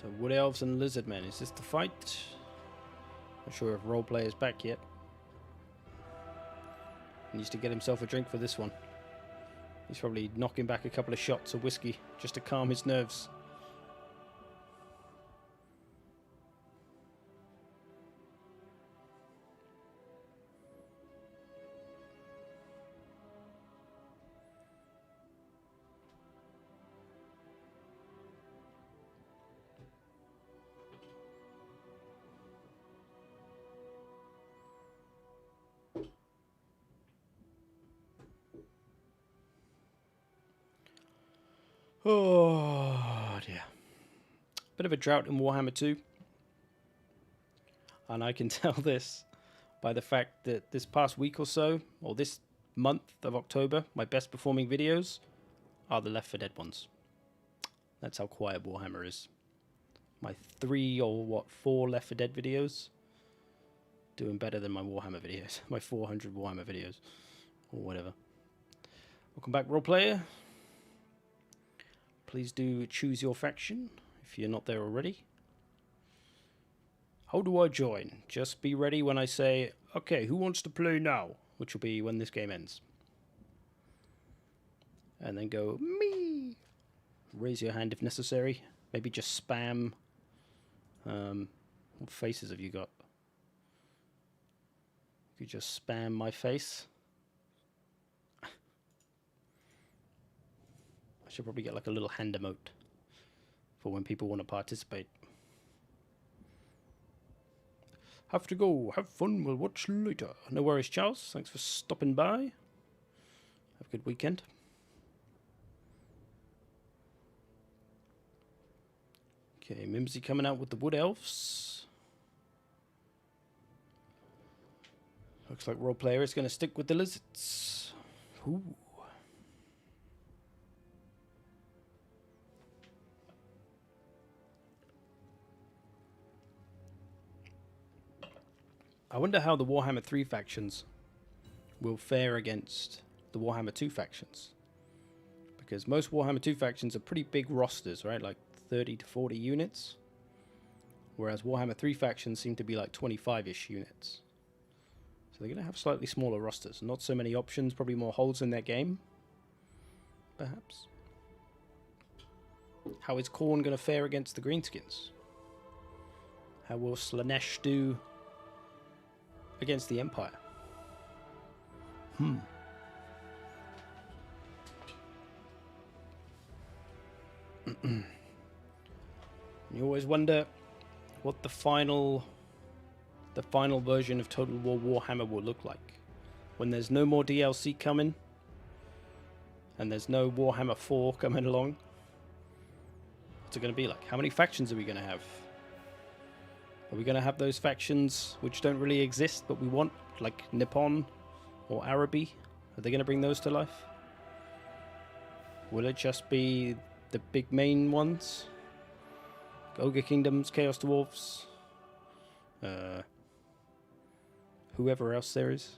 So Wood Elves and Lizardmen, is this the fight? Not sure if roleplay is back yet. He needs to get himself a drink for this one. He's probably knocking back a couple of shots of whiskey just to calm his nerves. Oh dear. Bit of a drought in Warhammer 2. And I can tell this by the fact that this past week or so, or this month of October, my best performing videos are the Left 4 Dead ones. That's how quiet Warhammer is. My 3 or 4 Left 4 Dead videos doing better than my Warhammer videos. My 400 Warhammer videos. Or whatever. Welcome back, role player. please do choose your faction if you're not there already. How do I join? Just be ready when I say, okay, who wants to play now? Which will be when this game ends. And then go, me! Raise your hand if necessary. Maybe just spam. What faces have you got? You just spam my face. I should probably get like a little hand emote for when people want to participate. Have to go. Have fun. We'll watch later. No worries, Charles. Thanks for stopping by. Have a good weekend. Okay, Mimsy coming out with the Wood Elves. Looks like role player is going to stick with the Lizards. Ooh. I wonder how the Warhammer 3 factions will fare against the Warhammer 2 factions. Because most Warhammer 2 factions are pretty big rosters, right? Like 30 to 40 units. Whereas Warhammer 3 factions seem to be like 25-ish units. So they're going to have slightly smaller rosters. Not so many options, probably more holes in their game. Perhaps. How is Khorne going to fare against the Greenskins? How will Slaanesh do against the Empire? You always wonder what the final version of Total War Warhammer will look like when there's no more DLC coming and there's no Warhammer 4 coming along. What's it going to be like? How many factions are we going to have? Are we going to have those factions which don't really exist but we want, like Nippon or Araby? Are they going to bring those to life? Will it just be the big main ones? Ogre Kingdoms, Chaos Dwarfs, whoever else there is?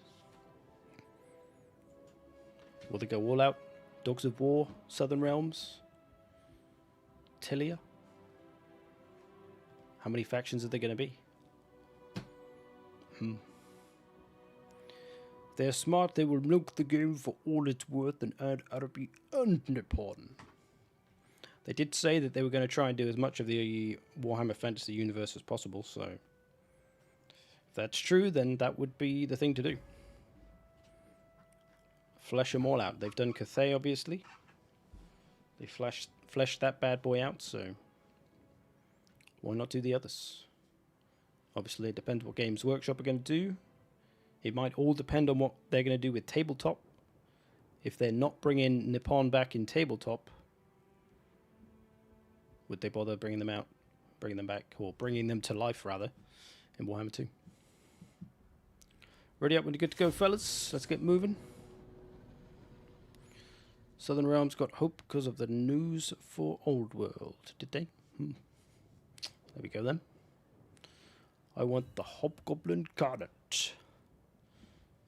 Will they go all out? Dogs of War, Southern Realms, Tilia? How many factions are there going to be? If they're smart, they will milk the game for all it's worth and add Araby and Nippon. They did say that they were going to try and do as much of the Warhammer Fantasy universe as possible, so if that's true, then that would be the thing to do. Flesh them all out. They've done Cathay, obviously. They fleshed that bad boy out, so why not do the others? Obviously, it depends what Games Workshop are going to do. It might all depend on what they're going to do with Tabletop. If they're not bringing Nippon back in Tabletop, would they bother bringing them back, or bringing them to life, rather, in Warhammer 2? Ready up when you're good to go, fellas? Let's get moving. Southern Realms got hope because of the news for Old World, did they? There we go, then. I want the Hobgoblin Cardet.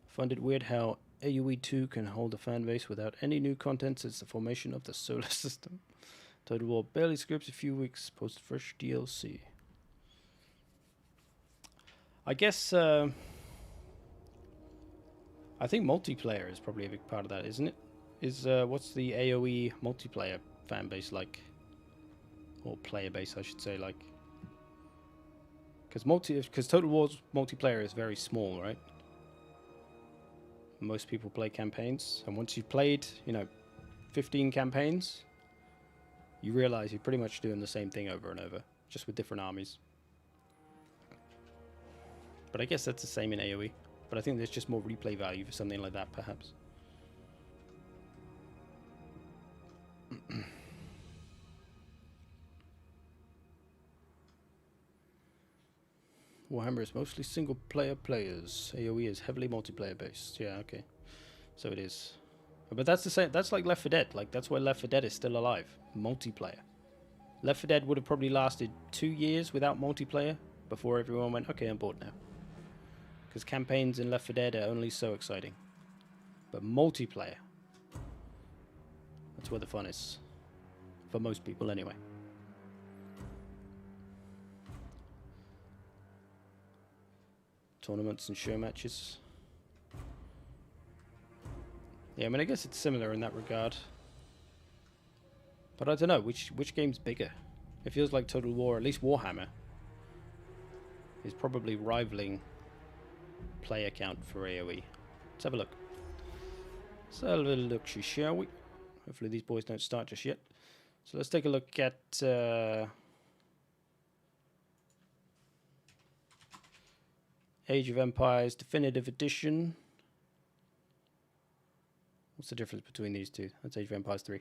Find it weird how AoE 2 can hold a fan base without any new content since the formation of the solar system. Total War barely skips a few weeks post fresh DLC. I guess I think multiplayer is probably a big part of that, isn't it? What's the AoE multiplayer fan base like? Or player base, I should say, like. Because Total War's multiplayer is very small, right? Most people play campaigns, and once you've played, 15 campaigns, you realize you're pretty much doing the same thing over and over, just with different armies. But I guess that's the same in AoE. But I think there's just more replay value for something like that, perhaps. Warhammer is mostly single-player players. AoE is heavily multiplayer-based. Yeah, okay. So it is. But that's the same. That's like Left 4 Dead. Like, that's why Left 4 Dead is still alive. Multiplayer. Left 4 Dead would have probably lasted 2 years without multiplayer before everyone went, okay, I'm bored now. Because campaigns in Left 4 Dead are only so exciting. But multiplayer, that's where the fun is. For most people, anyway. Tournaments and show matches. Yeah, I mean, I guess it's similar in that regard. But I don't know, which game's bigger? It feels like Total War, at least Warhammer, is probably rivaling player count for AoE. Let's have a look. Let's have a little look, shall we? Hopefully these boys don't start just yet. So let's take a look at Age of Empires Definitive Edition. What's the difference between these two? That's Age of Empires 3.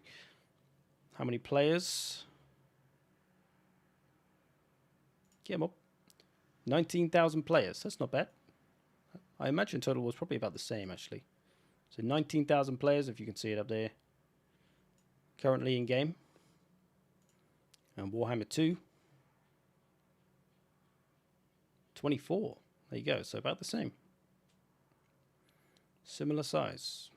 How many players? Get them up. 19,000 players. That's not bad. I imagine Total War was probably about the same, actually. So 19,000 players, if you can see it up there. Currently in game. And Warhammer 2. 24. There you go. So about the same. Similar size.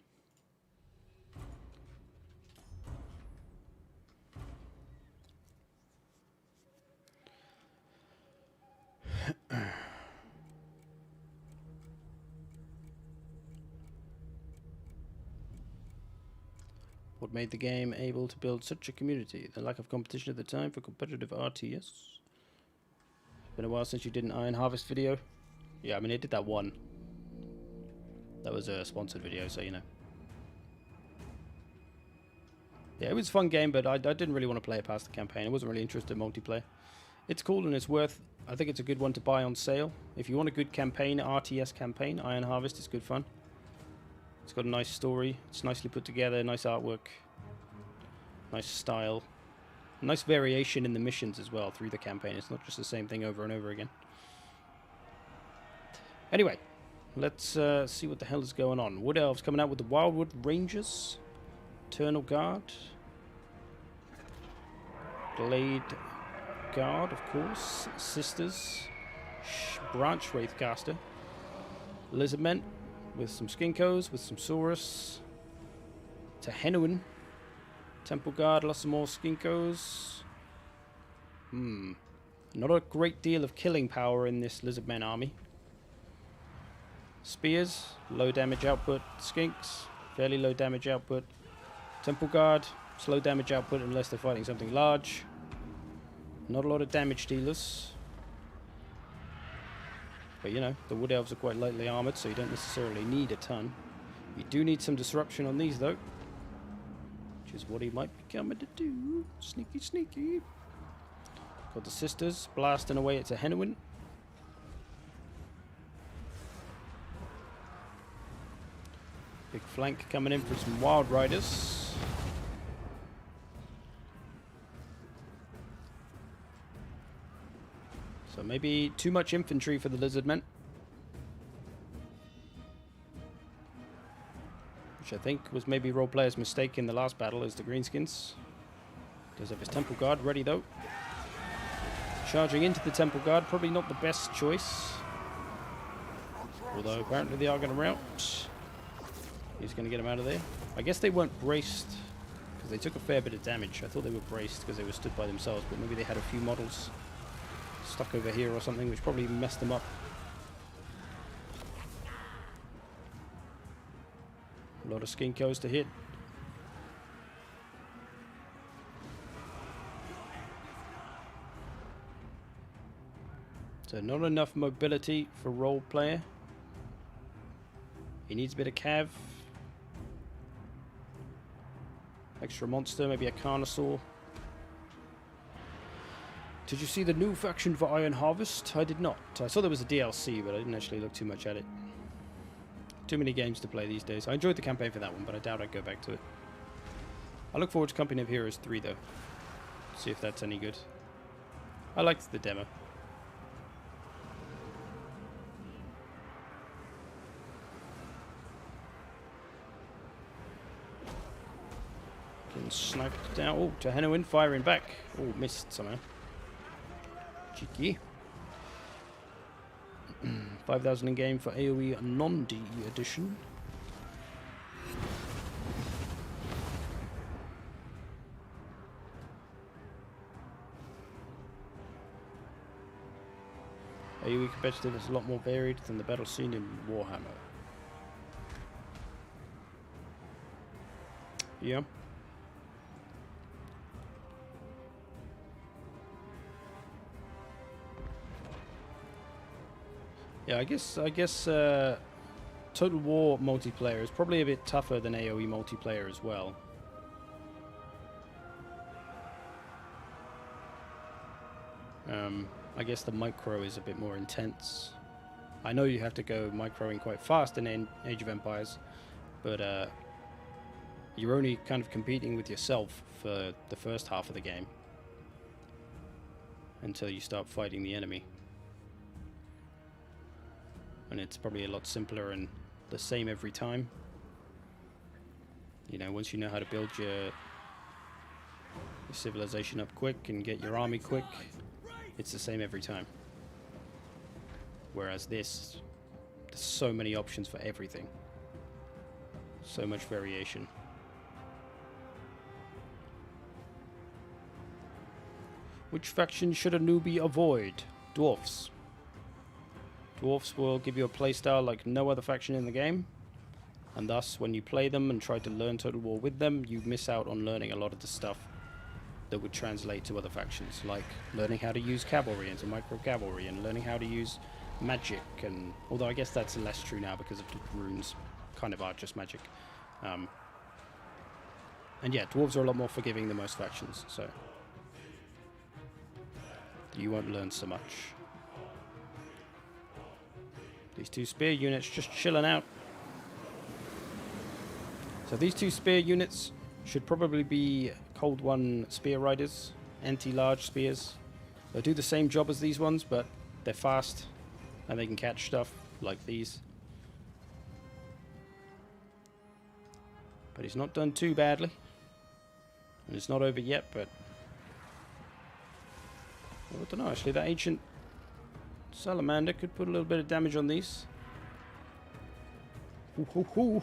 What made the game able to build such a community? The lack of competition at the time for competitive RTS. It's been a while since you did an Iron Harvest video. Yeah, I mean, I did that one. That was a sponsored video, so you know. Yeah, it was a fun game, but I didn't really want to play it past the campaign. I wasn't really interested in multiplayer. It's cool and it's worth... I think it's a good one to buy on sale. If you want a good campaign, RTS campaign, Iron Harvest is good fun. It's got a nice story. It's nicely put together, nice artwork, nice style. Nice variation in the missions as well through the campaign. It's not just the same thing over and over again. Anyway, let's see what the hell is going on. Wood Elves coming out with the Wildwood Rangers. Eternal Guard. Glade Guard, of course. Sisters. Branch Wraithcaster. Lizardmen with some Skinkos, with some Saurus. Tehenuin. Temple Guard, lots of more Skinkos. Not a great deal of killing power in this Lizardmen army. Spears, low damage output. Skinks, fairly low damage output. Temple Guard, slow damage output unless they're fighting something large. Not a lot of damage dealers. But you know, the Wood Elves are quite lightly armoured, so you don't necessarily need a ton. You do need some disruption on these though. Which is what he might be coming to do. Sneaky, sneaky. Got the Sisters blasting away at Tehenuin. Big flank coming in for some Wild Riders. So maybe too much infantry for the Lizardmen. Which I think was maybe role players' mistake in the last battle as the Greenskins. Does have his Temple Guard ready though. Charging into the Temple Guard, probably not the best choice. Although apparently they are going to rout. He's going to get him out of there. I guess they weren't braced because they took a fair bit of damage. I thought they were braced because they were stood by themselves, but maybe they had a few models stuck over here or something, which probably messed them up. A lot of Skinkos to hit. So not enough mobility for role player. He needs a bit of cav. Extra monster, maybe a Carnosaur. Did you see the new faction for Iron Harvest? I did not. I saw there was a DLC, but I didn't actually look too much at it. Too many games to play these days. I enjoyed the campaign for that one, but I doubt I'd go back to it. I look forward to Company of Heroes 3, though. See if that's any good. I liked the demo. Getting sniped down. Oh, Tehenuin firing back. Oh, missed somehow. Cheeky. 5,000 in game for AoE non-DE edition. AoE competitive is a lot more varied than the battle scene in Warhammer. Yeah. Yeah, I guess Total War multiplayer is probably a bit tougher than AoE multiplayer as well. I guess the micro is a bit more intense. I know you have to go microing quite fast in Age of Empires, but you're only kind of competing with yourself for the first half of the game until you start fighting the enemy. And it's probably a lot simpler and the same every time. You know, once you know how to build your civilization up quick and get your army quick, it's the same every time. Whereas this, there's so many options for everything. So much variation. Which faction should a newbie avoid? Dwarfs. Dwarfs will give you a playstyle like no other faction in the game, and thus when you play them and try to learn Total War with them, you miss out on learning a lot of the stuff that would translate to other factions, like learning how to use cavalry into micro cavalry and learning how to use magic, and although I guess that's less true now because of the runes kind of are just magic. And yeah, dwarves are a lot more forgiving than most factions, so you won't learn so much. These two spear units just chilling out. So these two spear units should probably be Cold One spear riders, anti-large spears. They'll do the same job as these ones, but they're fast and they can catch stuff like these. But he's not done too badly. And it's not over yet, but I don't know, actually that ancient salamander could put a little bit of damage on these. Ooh, ooh, ooh.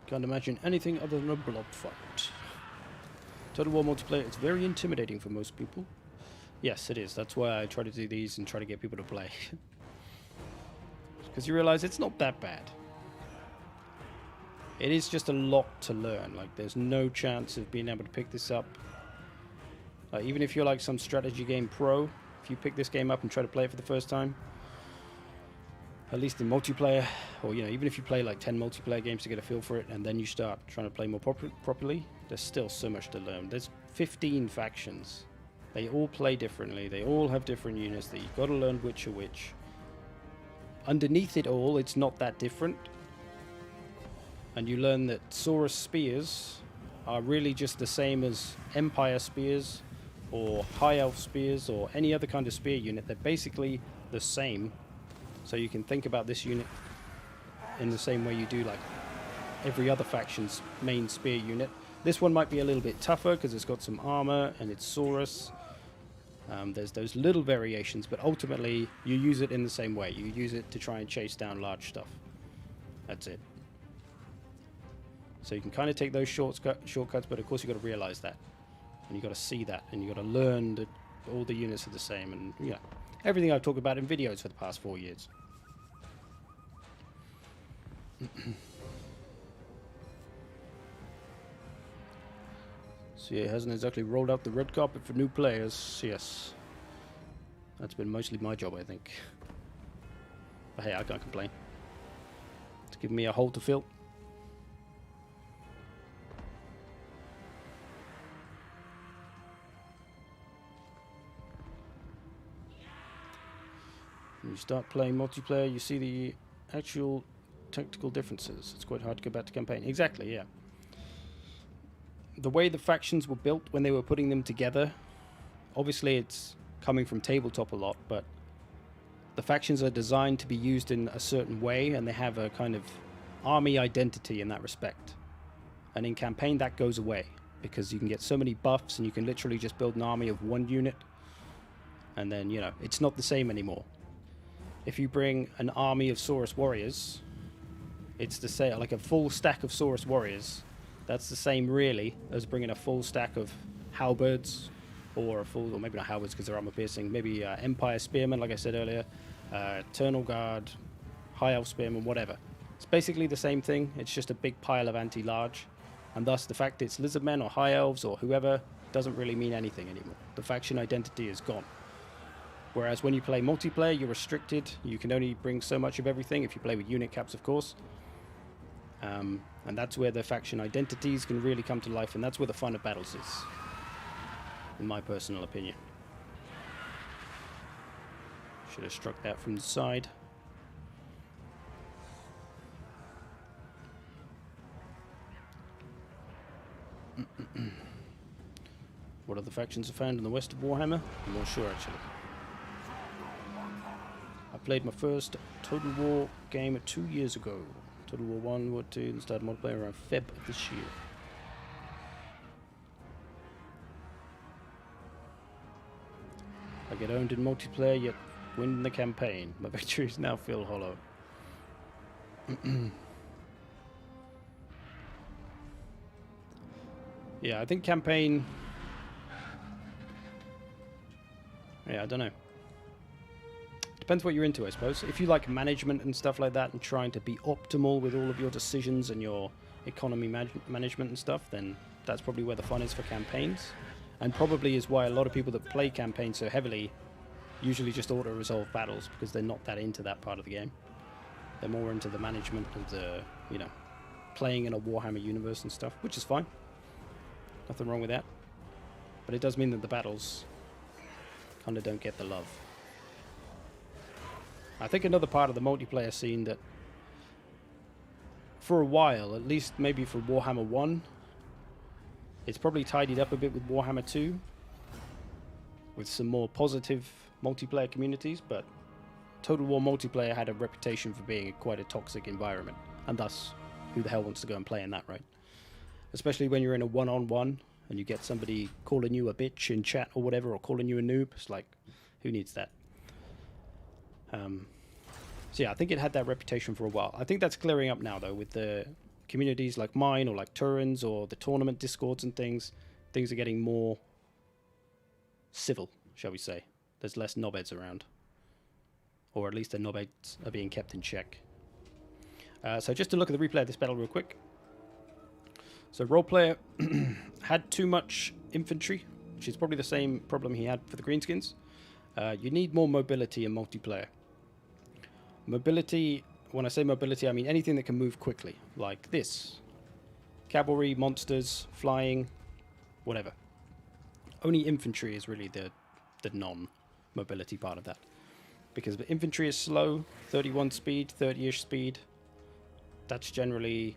Can't imagine anything other than a blob fight. Total War multiplayer, it's very intimidating for most people. Yes, it is. That's why I try to do these and try to get people to play. Because you realize it's not that bad. It is just a lot to learn. Like, there's no chance of being able to pick this up. Even if you're like some strategy game pro, if you pick this game up and try to play it for the first time, at least in multiplayer, or you know, even if you play like 10 multiplayer games to get a feel for it, and then you start trying to play more properly, there's still so much to learn. There's 15 factions. They all play differently. They all have different units that you've got to learn which are which. Underneath it all, it's not that different. And you learn that Saurus spears are really just the same as Empire spears or High Elf spears or any other kind of spear unit. They're basically the same. So you can think about this unit in the same way you do like every other faction's main spear unit. This one might be a little bit tougher because it's got some armor and it's Saurus. There's those little variations, but ultimately you use it in the same way. You use it to try and chase down large stuff. That's it. So you can kind of take those shortcuts, but of course you've got to realize that. And you've got to see that, and you've got to learn that all the units are the same, and you know, everything I've talked about in videos for the past 4 years. So yeah, it hasn't exactly rolled out the red carpet for new players. Yes. That's been mostly my job, I think. But hey, I can't complain. It's given me a hole to fill. When you start playing multiplayer, you see the actual tactical differences. It's quite hard to go back to campaign. Exactly, yeah. The way the factions were built when they were putting them together, obviously it's coming from tabletop a lot, but the factions are designed to be used in a certain way, and they have a kind of army identity in that respect. And in campaign, that goes away, because you can get so many buffs, and you can literally just build an army of one unit, and then, you know, it's not the same anymore. If you bring an army of Saurus warriors, it's the same, like a full stack of Saurus warriors. That's the same, really, as bringing a full stack of halberds or a full, or maybe not halberds because they're armor piercing, maybe Empire Spearmen, like I said earlier, Eternal Guard, High Elf Spearmen, whatever. It's basically the same thing, it's just a big pile of anti-large, and thus the fact it's Lizardmen or High Elves or whoever doesn't really mean anything anymore. The faction identity is gone. Whereas when you play multiplayer, you're restricted, you can only bring so much of everything, if you play with unit caps of course. And that's where the faction identities can really come to life, and that's where the fun of battles is, in my personal opinion. Should have struck that from the side. What other factions are found in the west of Warhammer? I'm not sure actually. I played my first Total War game 2 years ago. Total War 1, War 2, and started multiplayer around Feb of this year. I get owned in multiplayer, yet win the campaign. My victories now feel hollow. Yeah, I think campaign... Yeah, I don't know. Depends what you're into, I suppose. If you like management and stuff like that and trying to be optimal with all of your decisions and your economy management and stuff, then that's probably where the fun is for campaigns. And probably is why a lot of people that play campaigns so heavily usually just auto-resolve battles, because they're not that into that part of the game. They're more into the management of the, you know, playing in a Warhammer universe and stuff, which is fine. Nothing wrong with that. But it does mean that the battles kind of don't get the love. I think another part of the multiplayer scene that, for a while, at least maybe for Warhammer 1, it's probably tidied up a bit with Warhammer 2, with some more positive multiplayer communities, but Total War multiplayer had a reputation for being quite a toxic environment, and thus, who the hell wants to go and play in that, right? Especially when you're in a one-on-one, and you get somebody calling you a bitch in chat or whatever, or calling you a noob. It's like, who needs that? So yeah, I think it had that reputation for a while. I think that's clearing up now, though, with the communities like mine, or like Turin's, or the tournament discords and things. Things are getting more civil, shall we say. There's less knobheads around. Or at least the knobheads are being kept in check. So just to look at the replay of this battle real quick. So roleplayer had too much infantry, which is probably the same problem he had for the Greenskins. You need more mobility in multiplayer. Mobility, when I say mobility, I mean anything that can move quickly, like this. Cavalry, monsters, flying, whatever. Only infantry is really the non-mobility part of that. Because the infantry is slow, 31 speed, 30-ish speed. That's generally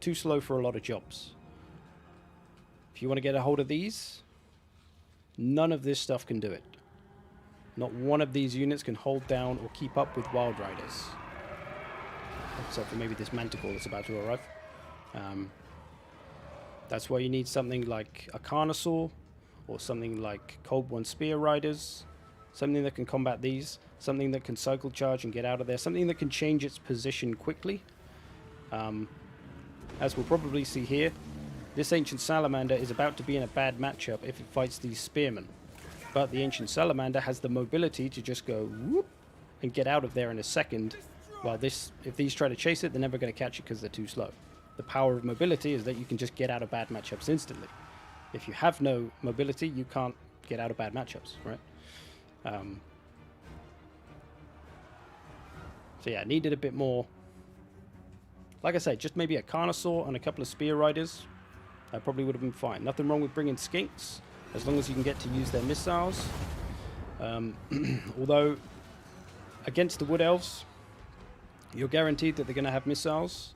too slow for a lot of jobs. If you want to get a hold of these, none of this stuff can do it. Not one of these units can hold down or keep up with Wild Riders. Except for maybe this Manticore that's about to arrive. That's why you need something like a Carnosaur, or something like Cold One Spear Riders. Something that can combat these. Something that can cycle charge and get out of there. Something that can change its position quickly. As we'll probably see here, this Ancient Salamander is about to be in a bad matchup if it fights these Spearmen. But the Ancient Salamander has the mobility to just go whoop and get out of there in a second. While if these try to chase it, they're never going to catch it because they're too slow. The power of mobility is that you can just get out of bad matchups instantly. If you have no mobility, you can't get out of bad matchups, right? So yeah, needed a bit more. Like I said, just maybe a Carnosaur and a couple of Spear Riders. That probably would have been fine. Nothing wrong with bringing Skinks, as long as you can get to use their missiles. Although, against the Wood Elves, you're guaranteed that they're going to have missiles.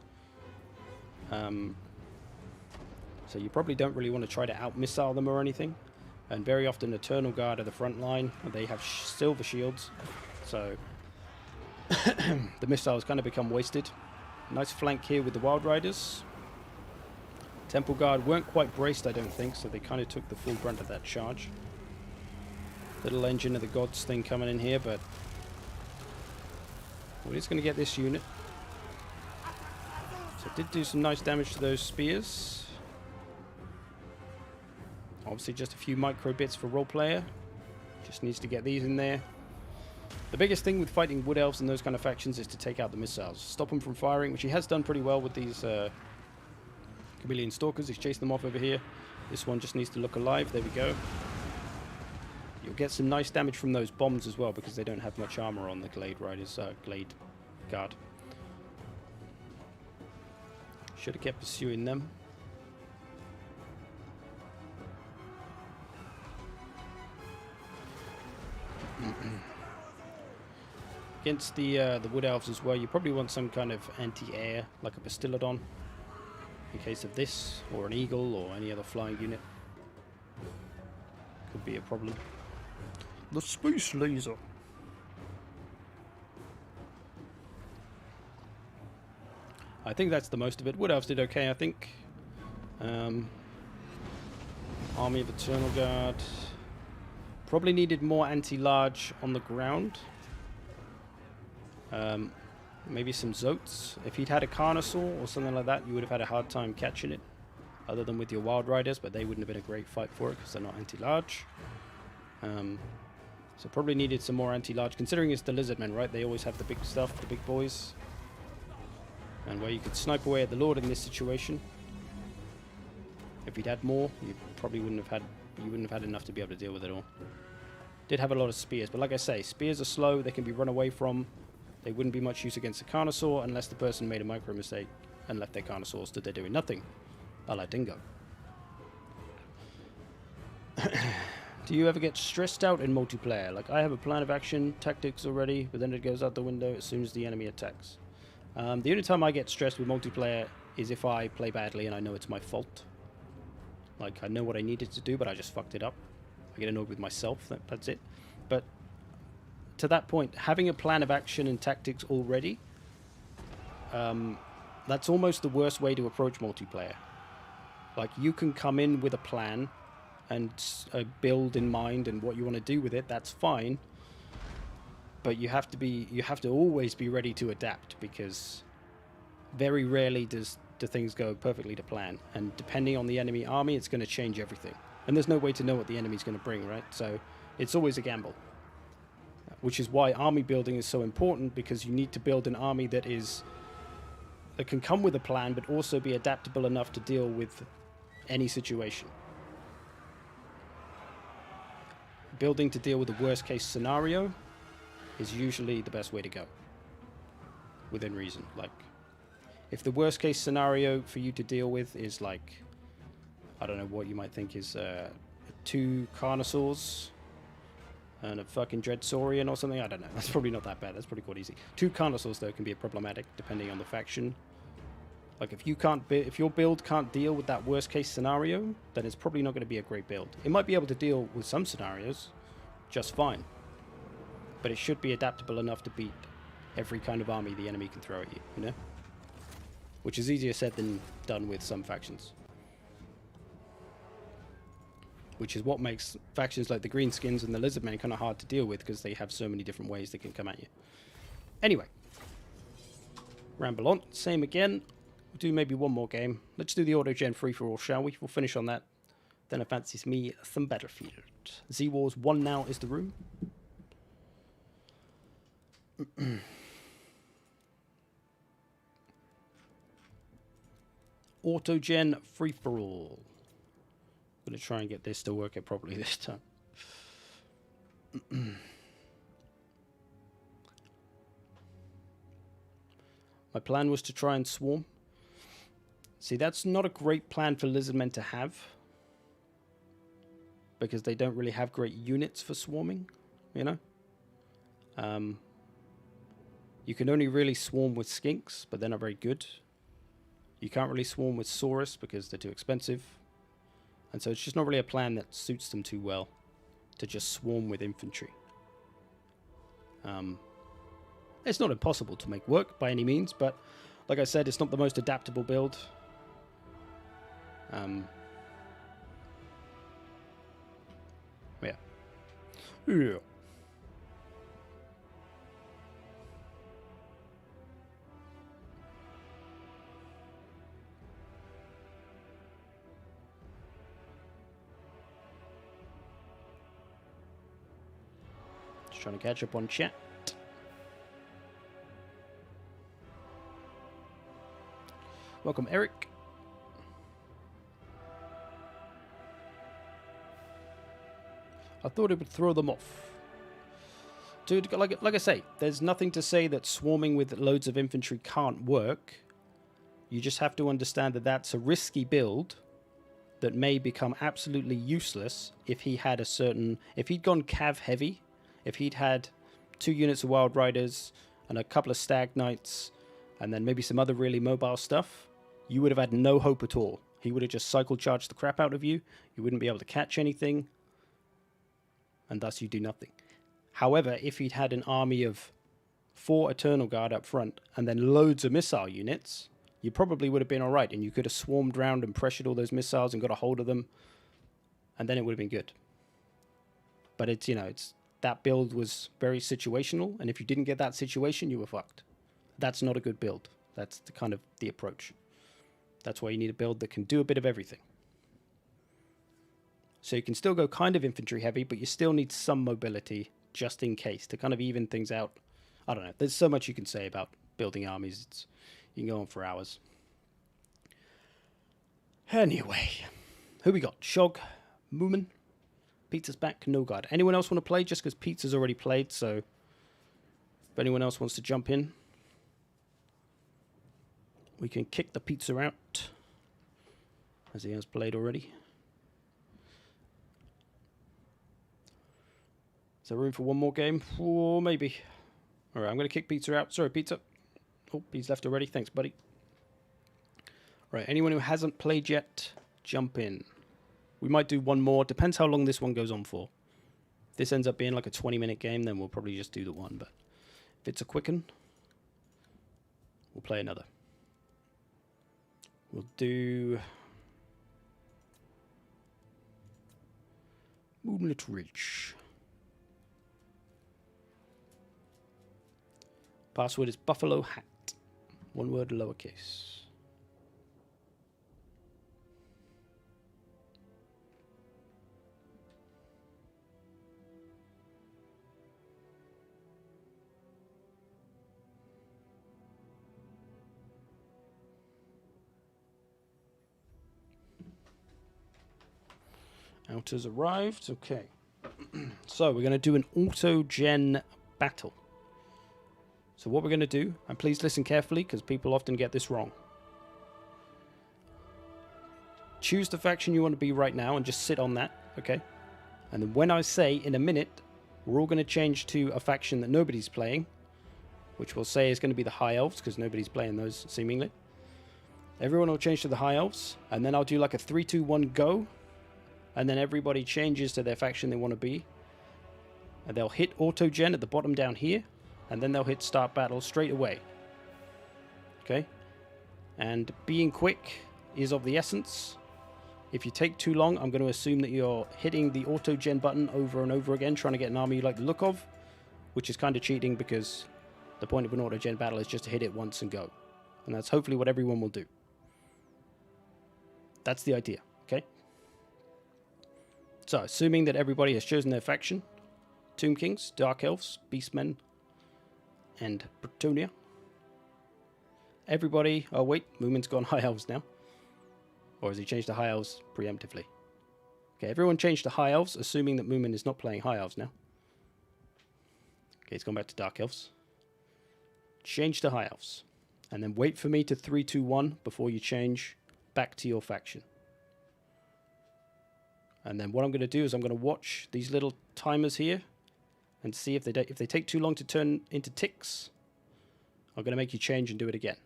So you probably don't really want to try to out-missile them or anything. And very often Eternal Guard are the front line, and they have silver shields. So the missiles kind of become wasted. Nice flank here with the Wild Riders. Temple Guard weren't quite braced, I don't think, so they kind of took the full brunt of that charge. Little Engine of the Gods thing coming in here, but we're just going to get this unit. So it did do some nice damage to those spears. Obviously just a few micro bits for role player. Just needs to get these in there. The biggest thing with fighting Wood Elves and those kind of factions is to take out the missiles. Stop them from firing, which he has done pretty well with these Chameleon Stalkers. He's chased them off over here. This one just needs to look alive. There we go. You'll get some nice damage from those bombs as well because they don't have much armor on the Glade Riders, Glade Guard. Should have kept pursuing them. Against the Wood Elves as well, you probably want some kind of anti-air, like a Bastillodon, in case of this, or an Eagle, or any other flying unit. Could be a problem. The Space Laser. I think that's the most of it. Wood Elves did okay, I think. Army of Eternal Guard. Probably needed more anti-large on the ground. Maybe some Zotes. If he'd had a Carnosaur or something like that, you would have had a hard time catching it. Other than with your Wild Riders, but they wouldn't have been a great fight for it because they're not anti-large. So probably needed some more anti-large. Considering it's the Lizardmen, right? They always have the big stuff, the big boys. And where you could snipe away at the Lord in this situation. If he'd had more, you probably wouldn't have had enough to be able to deal with it all. Did have a lot of spears, but like I say, spears are slow, they can be run away from. They wouldn't be much use against a Carnosaur unless the person made a micro mistake and left their Carnosaur stood there doing nothing. A la Dingo. Do you ever get stressed out in multiplayer? Like, I have a plan of action, tactics already, but then it goes out the window as soon as the enemy attacks. The only time I get stressed with multiplayer is if I play badly and I know it's my fault. Like, I know what I needed to do, but I just fucked it up. I get annoyed with myself, that's it. But to that point, having a plan of action and tactics already, that's almost the worst way to approach multiplayer. Like, you can come in with a plan and a build in mind and what you want to do with it, that's fine. But you have to always be ready to adapt, because very rarely do things go perfectly to plan. And depending on the enemy army, it's going to change everything. And there's no way to know what the enemy's going to bring, right? So it's always a gamble. Which is why army building is so important, because you need to build an army that can come with a plan, but also be adaptable enough to deal with any situation. Building to deal with the worst case scenario is usually the best way to go. Within reason. Like, if the worst case scenario for you to deal with is like, I don't know what you might think is 2 Carnosaurs and a fucking Dreadsaurian or something. I don't know. That's probably not that bad. That's pretty quite easy. 2 Carnosaurs, though, can be problematic depending on the faction. Like, if your build can't deal with that worst case scenario, then it's probably not going to be a great build. It might be able to deal with some scenarios just fine, but it should be adaptable enough to beat every kind of army the enemy can throw at you, you know? Which is easier said than done with some factions. Which is what makes factions like the Greenskins and the Lizardmen kind of hard to deal with, because they have so many different ways they can come at you. Anyway. Ramble on. Same again. We'll do maybe one more game. Let's do the Autogen free-for-all, shall we? We'll finish on that. Then it fancies me some Battlefield. Z-Wars 1 now is the room. Autogen free-for-all. I'm going to try and get this to work out properly this time. My plan was to try and swarm. See, that's not a great plan for Lizardmen to have, because they don't really have great units for swarming, you know? You can only really swarm with Skinks, but they're not very good. You can't really swarm with Saurus because they're too expensive. And so it's just not really a plan that suits them too well to just swarm with infantry. It's not impossible to make work by any means, but like I said, it's not the most adaptable build. Yeah. Yeah. Trying to catch up on chat. Welcome, Eric. I thought it would throw them off. Dude, like I say, there's nothing to say that swarming with loads of infantry can't work. You just have to understand that that's a risky build that may become absolutely useless if he had a certain... If he'd gone cav heavy, if he'd had 2 units of Wild Riders and a couple of Stag Knights and then maybe some other really mobile stuff, you would have had no hope at all. He would have just cycle charged the crap out of you. You wouldn't be able to catch anything. And thus you do nothing. However, if he'd had an army of 4 Eternal Guard up front and then loads of missile units, you probably would have been alright, and you could have swarmed round and pressured all those missiles and got a hold of them, and then it would have been good. But it's, you know, that build was very situational, and if you didn't get that situation, you were fucked. That's not a good build. That's the kind of the approach. That's why you need a build that can do a bit of everything. So you can still go kind of infantry heavy, but you still need some mobility just in case to kind of even things out. I don't know. There's so much you can say about building armies. You can go on for hours. Anyway, who we got? Shog, Moomin, Pizza's back, No Guard. Anyone else want to play? Just because Pizza's already played, so if anyone else wants to jump in, we can kick the Pizza out, as he has played already. Is there room for one more game? Or maybe. Alright, I'm going to kick Pizza out. Sorry, Pizza. Oh, he's left already. Thanks, buddy. Right, anyone who hasn't played yet, jump in. We might do one more. Depends how long this one goes on for. If this ends up being like a 20-minute game, then we'll probably just do the one. But if it's a quicken, we'll play another. We'll do Moonlit Ridge. Password is Buffalo Hat. One word, lowercase. Outers arrived. Okay. So we're going to do an Autogen battle. So what we're going to do, and please listen carefully because people often get this wrong. Choose the faction you want to be right now and just sit on that, okay? And then when I say in a minute, we're all going to change to a faction that nobody's playing, which we'll say is going to be the High Elves because nobody's playing those seemingly. Everyone will change to the High Elves, and then I'll do like a 3, 2, 1, go. And then everybody changes to their faction they want to be. And they'll hit Autogen at the bottom down here. And then they'll hit start battle straight away. Okay? And being quick is of the essence. If you take too long, I'm going to assume that you're hitting the Autogen button over and over again, trying to get an army you like the look of, which is kind of cheating because the point of an Autogen battle is just to hit it once and go. And that's hopefully what everyone will do. That's the idea, okay? So, assuming that everybody has chosen their faction, Tomb Kings, Dark Elves, Beastmen, and Bretonia. Everybody... Oh, wait. Moomin's gone High Elves now. Or has he changed to High Elves preemptively? Okay, everyone changed to High Elves, assuming that Moomin is not playing High Elves now. Okay, he's gone back to Dark Elves. Change to High Elves. And then wait for me to 3, 2, 1 before you change back to your faction. And then what I'm going to do is I'm going to watch these little timers here and see if they take too long to turn into ticks. I'm going to make you change and do it again.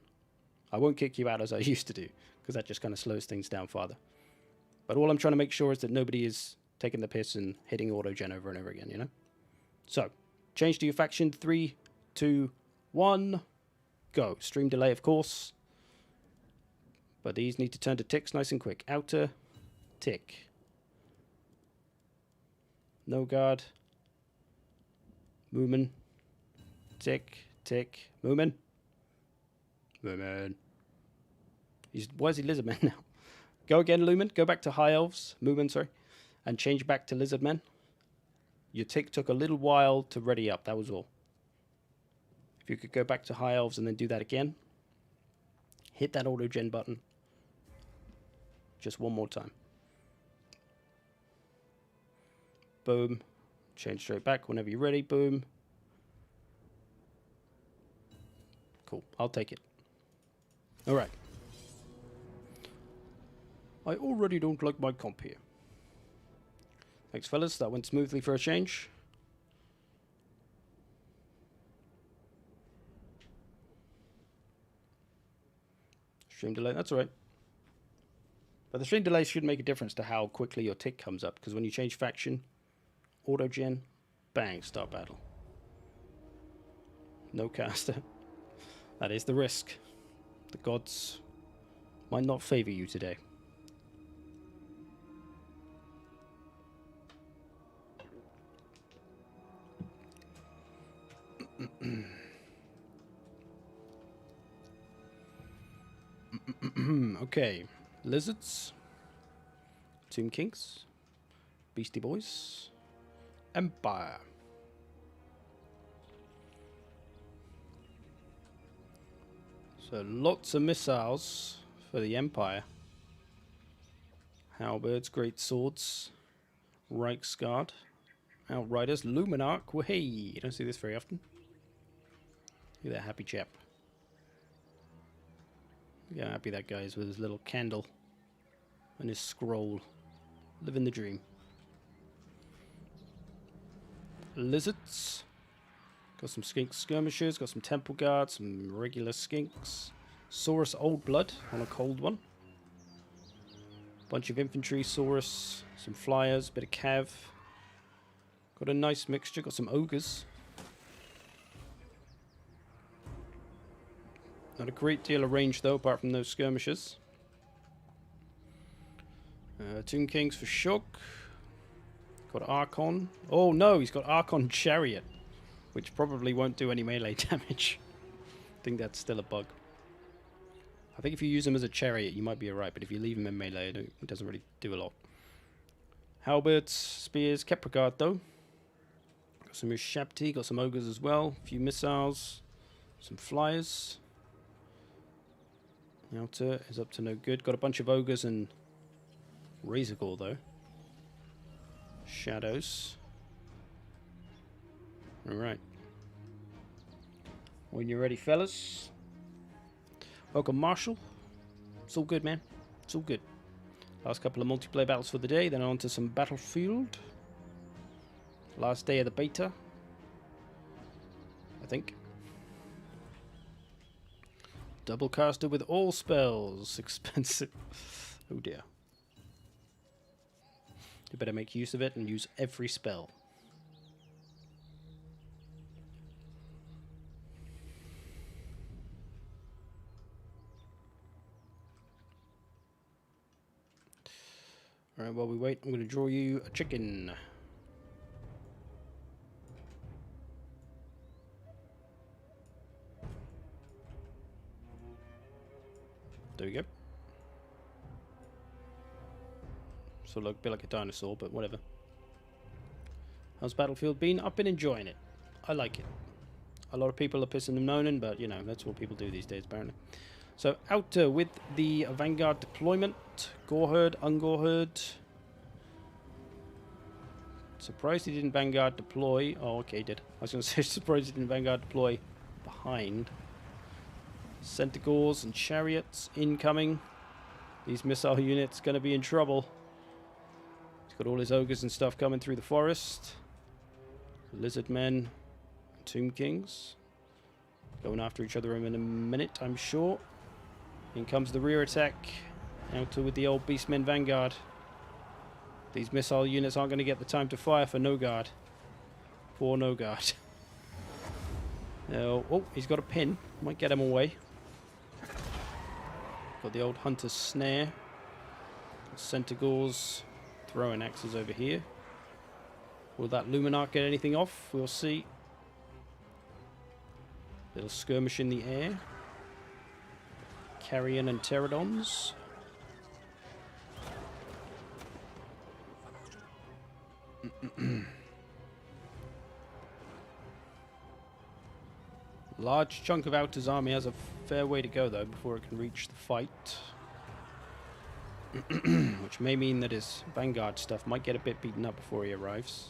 I won't kick you out as I used to do, because that just kind of slows things down farther. But all I'm trying to make sure is that nobody is taking the piss and hitting Autogen over and over again, you know? So, change to your faction. 3, 2, 1, go. Stream delay, of course. But these need to turn to ticks nice and quick. Outer, tick. No guard. Moomin. Tick, tick. Moomin. Moomin. Why is he Lizardmen now? Go again, Lumen. Go back to High Elves. Moomin, sorry. And change back to Lizardmen. Your tick took a little while to ready up, that was all. If you could go back to High Elves and then do that again. Hit that Autogen button. Just one more time. Boom. Change straight back whenever you're ready. Boom. Cool. I'll take it. Alright. I already don't like my comp here. Thanks, fellas. That went smoothly for a change. Stream delay. That's alright. But the stream delay should make a difference to how quickly your tick comes up. Because when you change faction, Autogen, bang, start battle. No caster. That is the risk. The gods might not favor you today. Okay. Lizards. Tomb Kings. Beastie Boys. Empire. So lots of missiles for the Empire. Halberds, great swords, Reichsguard, Outriders, Luminarch. Well, hey, you don't see this very often. Look at that happy chap. Look how happy that guy is with his little candle and his scroll. Living the dream. Lizards. Got some skink skirmishers, got some temple guards, some regular skinks. Saurus Old Blood on a cold one. Bunch of infantry, Saurus, some flyers, bit of cav. Got a nice mixture, got some ogres. Not a great deal of range though, apart from those skirmishers. Tomb Kings for Shug. Got Archon. Oh no, he's got Archon Chariot, which probably won't do any melee damage. I think that's still a bug. I think if you use him as a chariot, you might be alright, but if you leave him in melee, it doesn't really do a lot. Halberds, spears, Kepragard though. Got some Ushabti, got some ogres as well. A few missiles, some flyers. Outer is up to no good. Got a bunch of ogres and Razorgore though. Shadows. Alright. When you're ready, fellas. Welcome, Marshall. It's all good, man. It's all good. Last couple of multiplayer battles for the day, then on to some Battlefield. Last day of the beta, I think. Double caster with all spells. Expensive. Oh dear. You better make use of it and use every spell. Alright, while we wait, I'm going to draw you a chicken. There we go. So look a bit like a dinosaur, but whatever. How's Battlefield been? I've been enjoying it. I like it. A lot of people are pissing and moaning, but you know, that's what people do these days apparently. So Outer with the Vanguard deployment. Goreherd, Ungoreherd. Surprised he didn't Vanguard deploy. Oh, okay, he did. I was going to say surprised he didn't Vanguard deploy behind. Centaurs and chariots incoming. These missile units going to be in trouble. He's got all his ogres and stuff coming through the forest. Lizardmen, Tomb Kings. Going after each other in a minute, I'm sure. In comes the rear attack. Outer with the old Beastmen Vanguard. These missile units aren't going to get the time to fire for No Guard. Poor No Guard. Oh, he's got a pin. Might get him away. Got the old Hunter's Snare. Centaurs throwing axes over here. Will that Luminarch get anything off? We'll see. Little skirmish in the air. Carrion and Pterodons. Large chunk of Outer's army has a fair way to go, though, before it can reach the fight. Which may mean that his Vanguard stuff might get a bit beaten up before he arrives.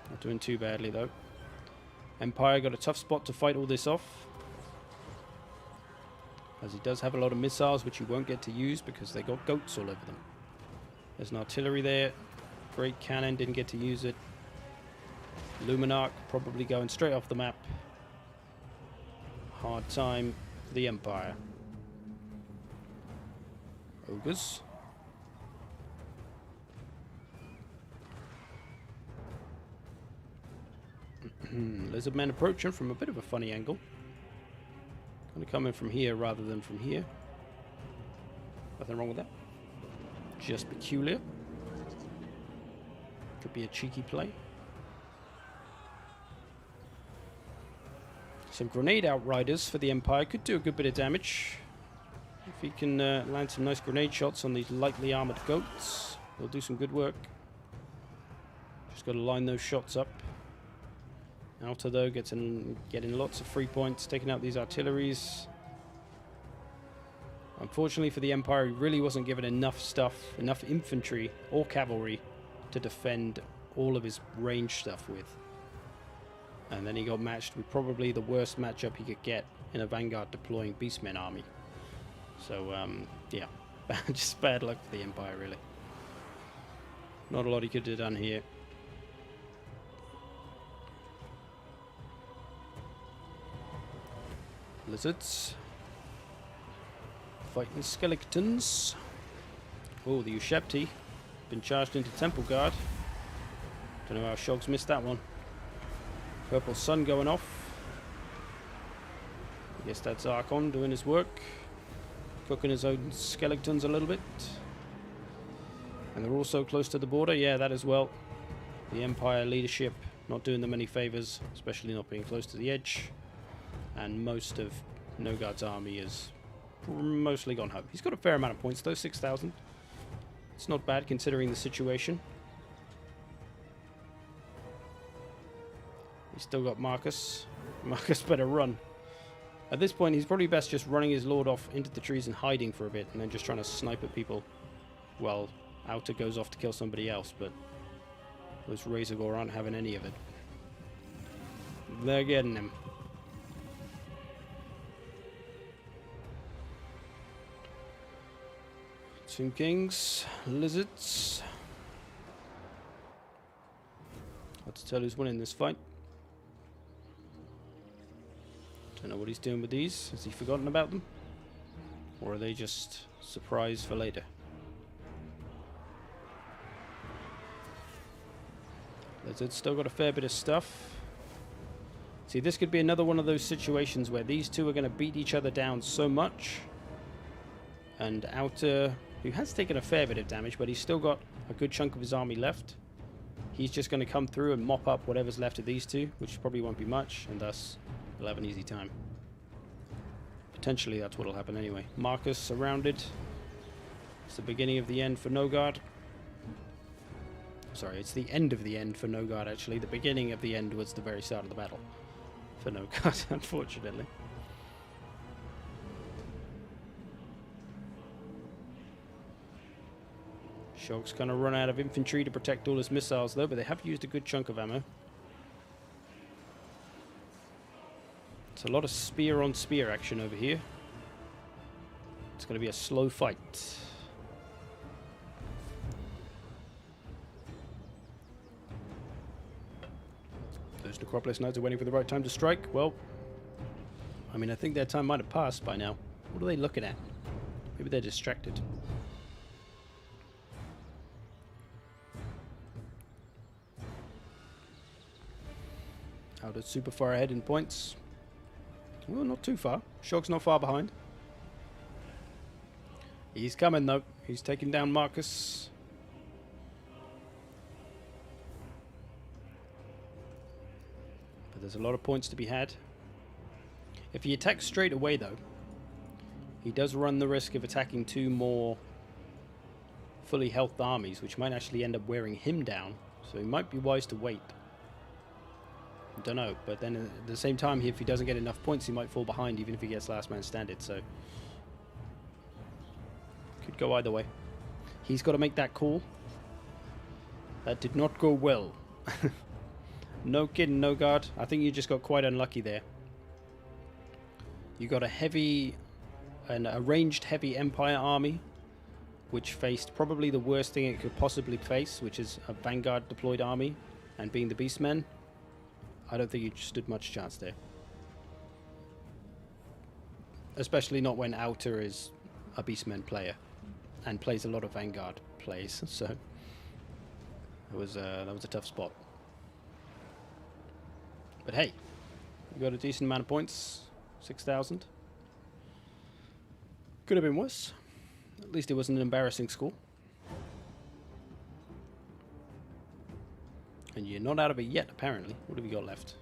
Not doing too badly, though. Empire got a tough spot to fight all this off, as he does have a lot of missiles which he won't get to use because they got goats all over them. There's an artillery there. Great cannon, didn't get to use it. Luminarch probably going straight off the map. Hard time for the Empire. Ogres. Lizardmen approaching from a bit of a funny angle. Gonna come in from here rather than from here. Nothing wrong with that. Just peculiar. Could be a cheeky play. Some grenade outriders for the Empire could do a good bit of damage. If he can land some nice grenade shots on these lightly armored goats, they'll do some good work. Just got to line those shots up. Outer, though, getting lots of free points, taking out these artilleries. Unfortunately for the Empire, he really wasn't given enough stuff, enough infantry or cavalry to defend all of his range stuff with. And then he got matched with probably the worst matchup he could get in a Vanguard deploying Beastmen army. So, yeah, just bad luck for the Empire, really. Not a lot he could have done here. Lizards. Fighting skeletons. Oh, the Ushepti. Been charged into Temple Guard. Don't know how Shogs missed that one. Purple Sun going off. I guess that's Archon doing his work. Cooking his own skeletons a little bit. And they're also close to the border. Yeah, that as well. The Empire leadership not doing them any favors, especially not being close to the edge. And most of Nogard's army is mostly gone home. He's got a fair amount of points though, 6,000. It's not bad considering the situation. He's still got Marcus. Marcus better run. At this point, he's probably best just running his lord off into the trees and hiding for a bit, and then just trying to snipe at people while Outer goes off to kill somebody else, but those Razorgore aren't having any of it. They're getting him. Tomb Kings, Lizards. Hard to tell who's winning this fight. Don't know what he's doing with these. Has he forgotten about them? Or are they just surprise for later? Lizard's still got a fair bit of stuff. See, this could be another one of those situations where these two are going to beat each other down so much. And Outer, who has taken a fair bit of damage, but he's still got a good chunk of his army left. He's just going to come through and mop up whatever's left of these two, which probably won't be much, and thus he'll have an easy time. Potentially that's what'll happen anyway. Marcus surrounded. It's the beginning of the end for Nogard. Sorry, it's the end of the end for Nogard, actually. The beginning of the end was the very start of the battle for Nogard, unfortunately. Shog's kind of run out of infantry to protect all his missiles, though, but they have used a good chunk of ammo. It's a lot of spear on spear action over here. It's going to be a slow fight. Those Necropolis Knights are waiting for the right time to strike. Well, I mean, I think their time might have passed by now. What are they looking at? Maybe they're distracted. Out at super far ahead in points. Well, not too far. Shog's not far behind. He's coming, though. He's taking down Marcus. But there's a lot of points to be had. If he attacks straight away, though, he does run the risk of attacking two more fully healthed armies, which might actually end up wearing him down. So he might be wise to wait. Don't know, but then at the same time, if he doesn't get enough points, he might fall behind, even if he gets last man standing. So could go either way. He's got to make that call. That did not go well. No kidding, no guard. I think you just got quite unlucky there. You got a ranged heavy Empire army, which faced probably the worst thing it could possibly face, which is a Vanguard deployed army, and being the Beastmen. I don't think you stood much chance there. Especially not when Outer is a Beastmen player and plays a lot of Vanguard plays, so that was a tough spot. But hey, you got a decent amount of points, 6,000. Could have been worse. At least it wasn't an embarrassing score. And you're not out of it yet, apparently. What have you got left?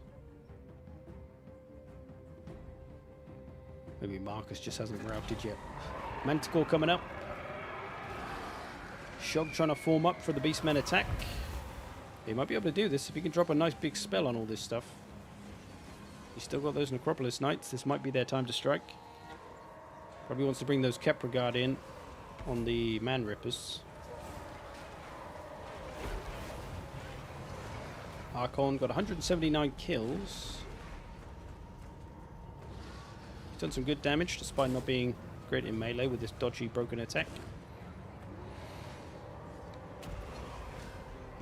Maybe Marcus just hasn't routed yet. Manticore coming up. Shog trying to form up for the Beastmen attack. He might be able to do this if he can drop a nice big spell on all this stuff. He's still got those Necropolis Knights. This might be their time to strike. Probably wants to bring those Kepra Guard in on the Man Rippers. Archon got 179 kills. He's done some good damage despite not being great in melee with this dodgy broken attack.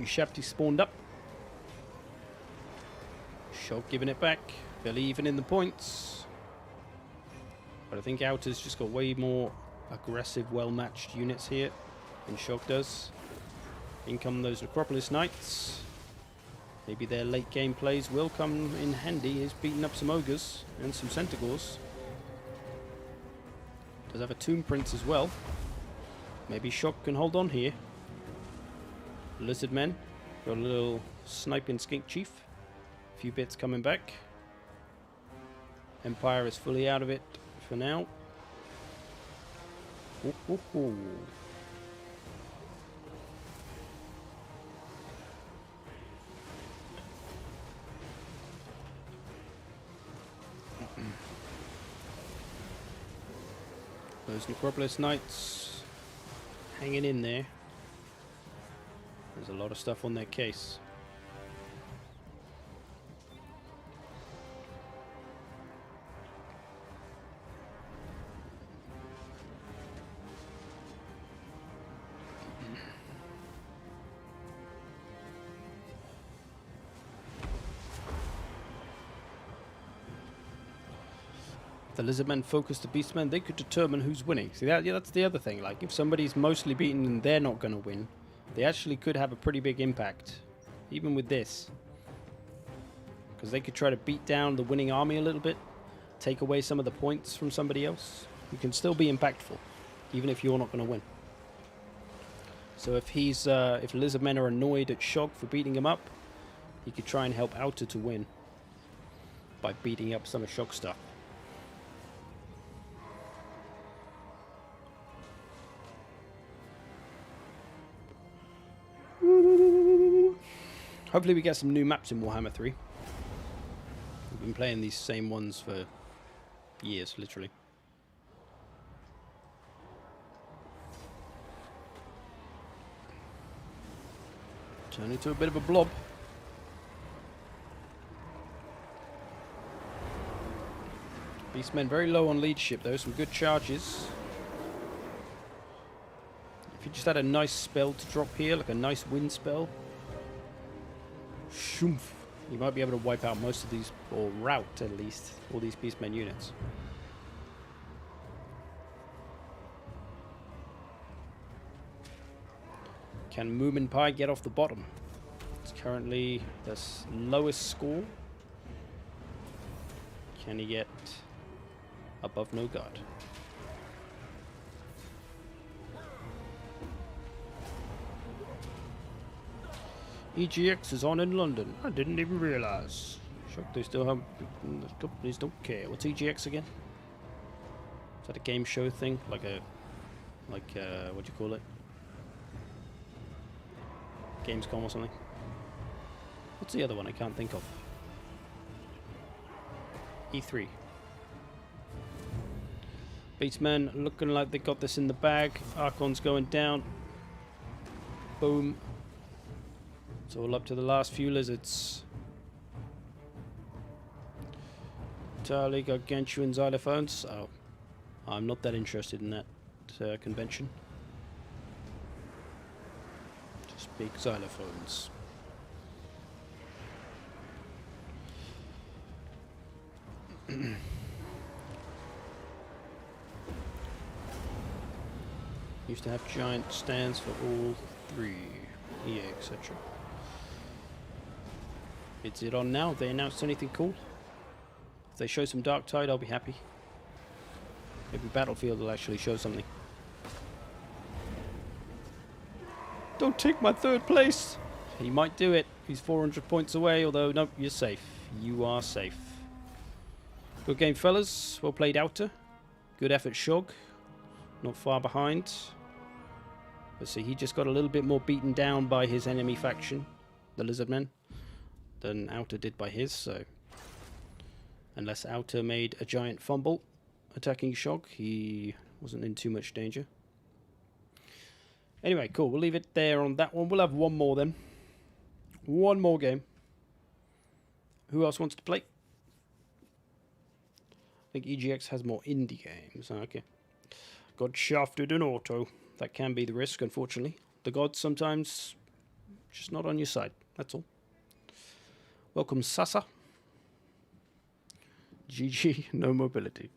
Ushapti spawned up. Shog giving it back. Believing in the points. But I think Outer's just got way more aggressive, well-matched units here than Shog does. In come those Necropolis Knights. Maybe their late game plays will come in handy. He's beating up some Ogres and some Centaurs. Does have a Tomb Prince as well. Maybe Shog can hold on here. Lizardmen. Got a little sniping Skink Chief. A few bits coming back. Empire is fully out of it for now. Ooh, ooh, ooh. Those Necropolis Knights hanging in there. There's a lot of stuff on their case. The Lizardmen focus the Beastmen, they could determine who's winning. See, that's the other thing. Like, if somebody's mostly beaten and they're not going to win, they actually could have a pretty big impact, even with this. Because they could try to beat down the winning army a little bit, take away some of the points from somebody else. You can still be impactful, even if you're not going to win. So if if Lizardmen are annoyed at Shog for beating him up, he could try and help Outer to win by beating up some of Shog's stuff. Hopefully we get some new maps in Warhammer 3. We've been playing these same ones for years, literally. Turn into a bit of a blob. Beastmen very low on leadership though, some good charges. If you just had a nice spell to drop here, like a nice wind spell, shoomph, you might be able to wipe out most of these, or rout at least, all these Beastmen units. Can Moomin Pie get off the bottom? It's currently the lowest score. Can he get above no guard? EGX is on in London. I didn't even realise. Shocked they still have. The companies don't care. What's EGX again? Is that a game show thing? Like what do you call it? Gamescom or something? What's the other one I can't think of? E3. Beastmen looking like they got this in the bag. Archon's going down. Boom. It's all up to the last few lizards. Entirely gargantuan xylophones. Oh, I'm not that interested in that convention. Just big xylophones. Used to have giant stands for all three, EA, etc. Is it on now? Have they announced anything cool? If they show some Dark Tide, I'll be happy. Maybe Battlefield will actually show something. Don't take my 3rd place! He might do it. He's 400 points away, although, nope, you're safe. You are safe. Good game, fellas. Well played, Outer. Good effort, Shog. Not far behind. Let's see, he just got a little bit more beaten down by his enemy faction, the Lizardmen, than Outer did by his, so... Unless Outer made a giant fumble attacking Shog, he wasn't in too much danger. Anyway, cool, we'll leave it there on that one. We'll have one more then. One more game. Who else wants to play? I think EGX has more indie games. Okay. Got shafted in auto. That can be the risk, unfortunately. The gods sometimes just not on your side. That's all. Welcome, Sasa. GG, no mobility.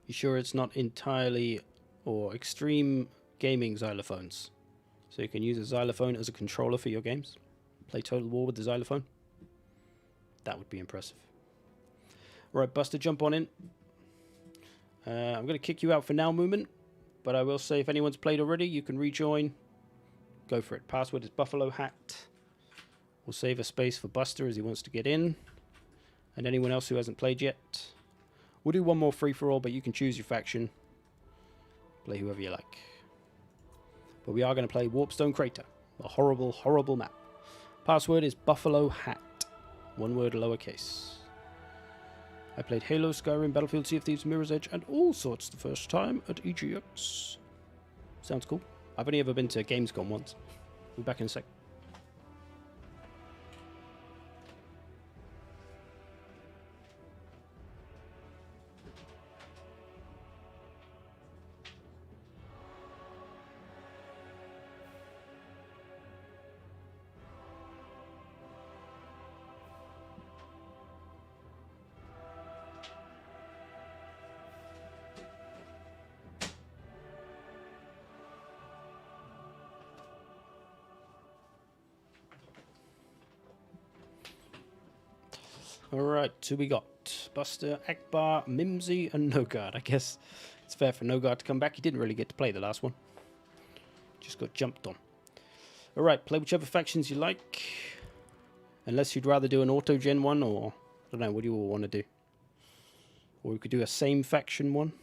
You sure it's not entirely or extreme gaming xylophones? So you can use a xylophone as a controller for your games? Play Total War with the xylophone? That would be impressive. Right, Buster, jump on in. I'm going to kick you out for now, Moomin. But I will say, if anyone's played already, you can rejoin. Go for it. Password is Buffalo Hat. We'll save a space for Buster as he wants to get in. And anyone else who hasn't played yet. We'll do one more free-for-all, but you can choose your faction. Play whoever you like. But we are going to play Warpstone Crater. A horrible, horrible map. Password is Buffalo Hat. One word, lowercase. I played Halo, Skyrim, Battlefield, Sea of Thieves, Mirror's Edge, and all sorts the first time at EGX. Sounds cool. I've only ever been to Gamescom once. We'll be back in a sec. Alright, who we got? Buster, Akbar, Mimsy, and Nogard. I guess it's fair for Nogard to come back. He didn't really get to play the last one. Just got jumped on. Alright, play whichever factions you like. Unless you'd rather do an Autogen one, or... I don't know, what do you all want to do? Or we could do a same faction one.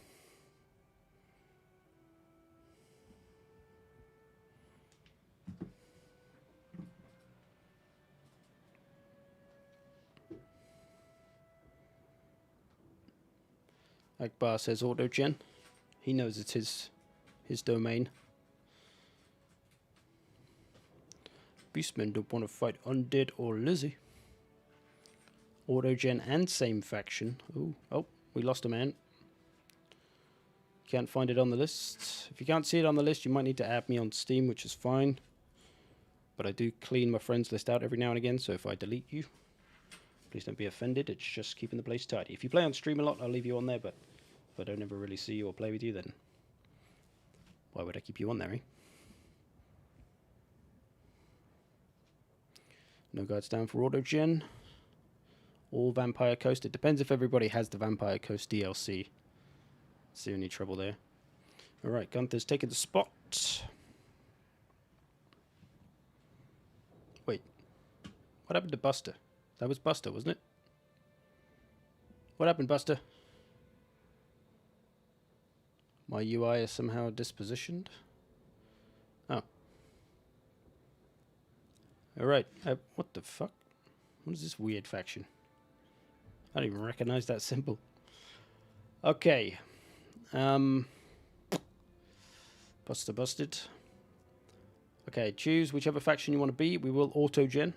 Akbar says Autogen. He knows it's his domain. Beastmen don't want to fight Undead or Lizzie. Autogen and same faction. Ooh, oh, we lost a man. Can't find it on the list. If you can't see it on the list, you might need to add me on Steam, which is fine. But I do clean my friends list out every now and again, so if I delete you, please don't be offended. It's just keeping the place tidy. If you play on stream a lot, I'll leave you on there, but if I don't ever really see you or play with you, then why would I keep you on there, eh? No guards down for Autogen. All Vampire Coast. It depends if everybody has the Vampire Coast DLC. That's the only trouble there. Alright, Gunther's taking the spot. Wait. What happened to Buster? That was Buster, wasn't it? What happened, Buster? My UI is somehow dispositioned. Oh. Alright, what the fuck? What is this weird faction? I don't even recognize that symbol. Okay. Buster busted. Okay, choose whichever faction you want to be. We will Autogen.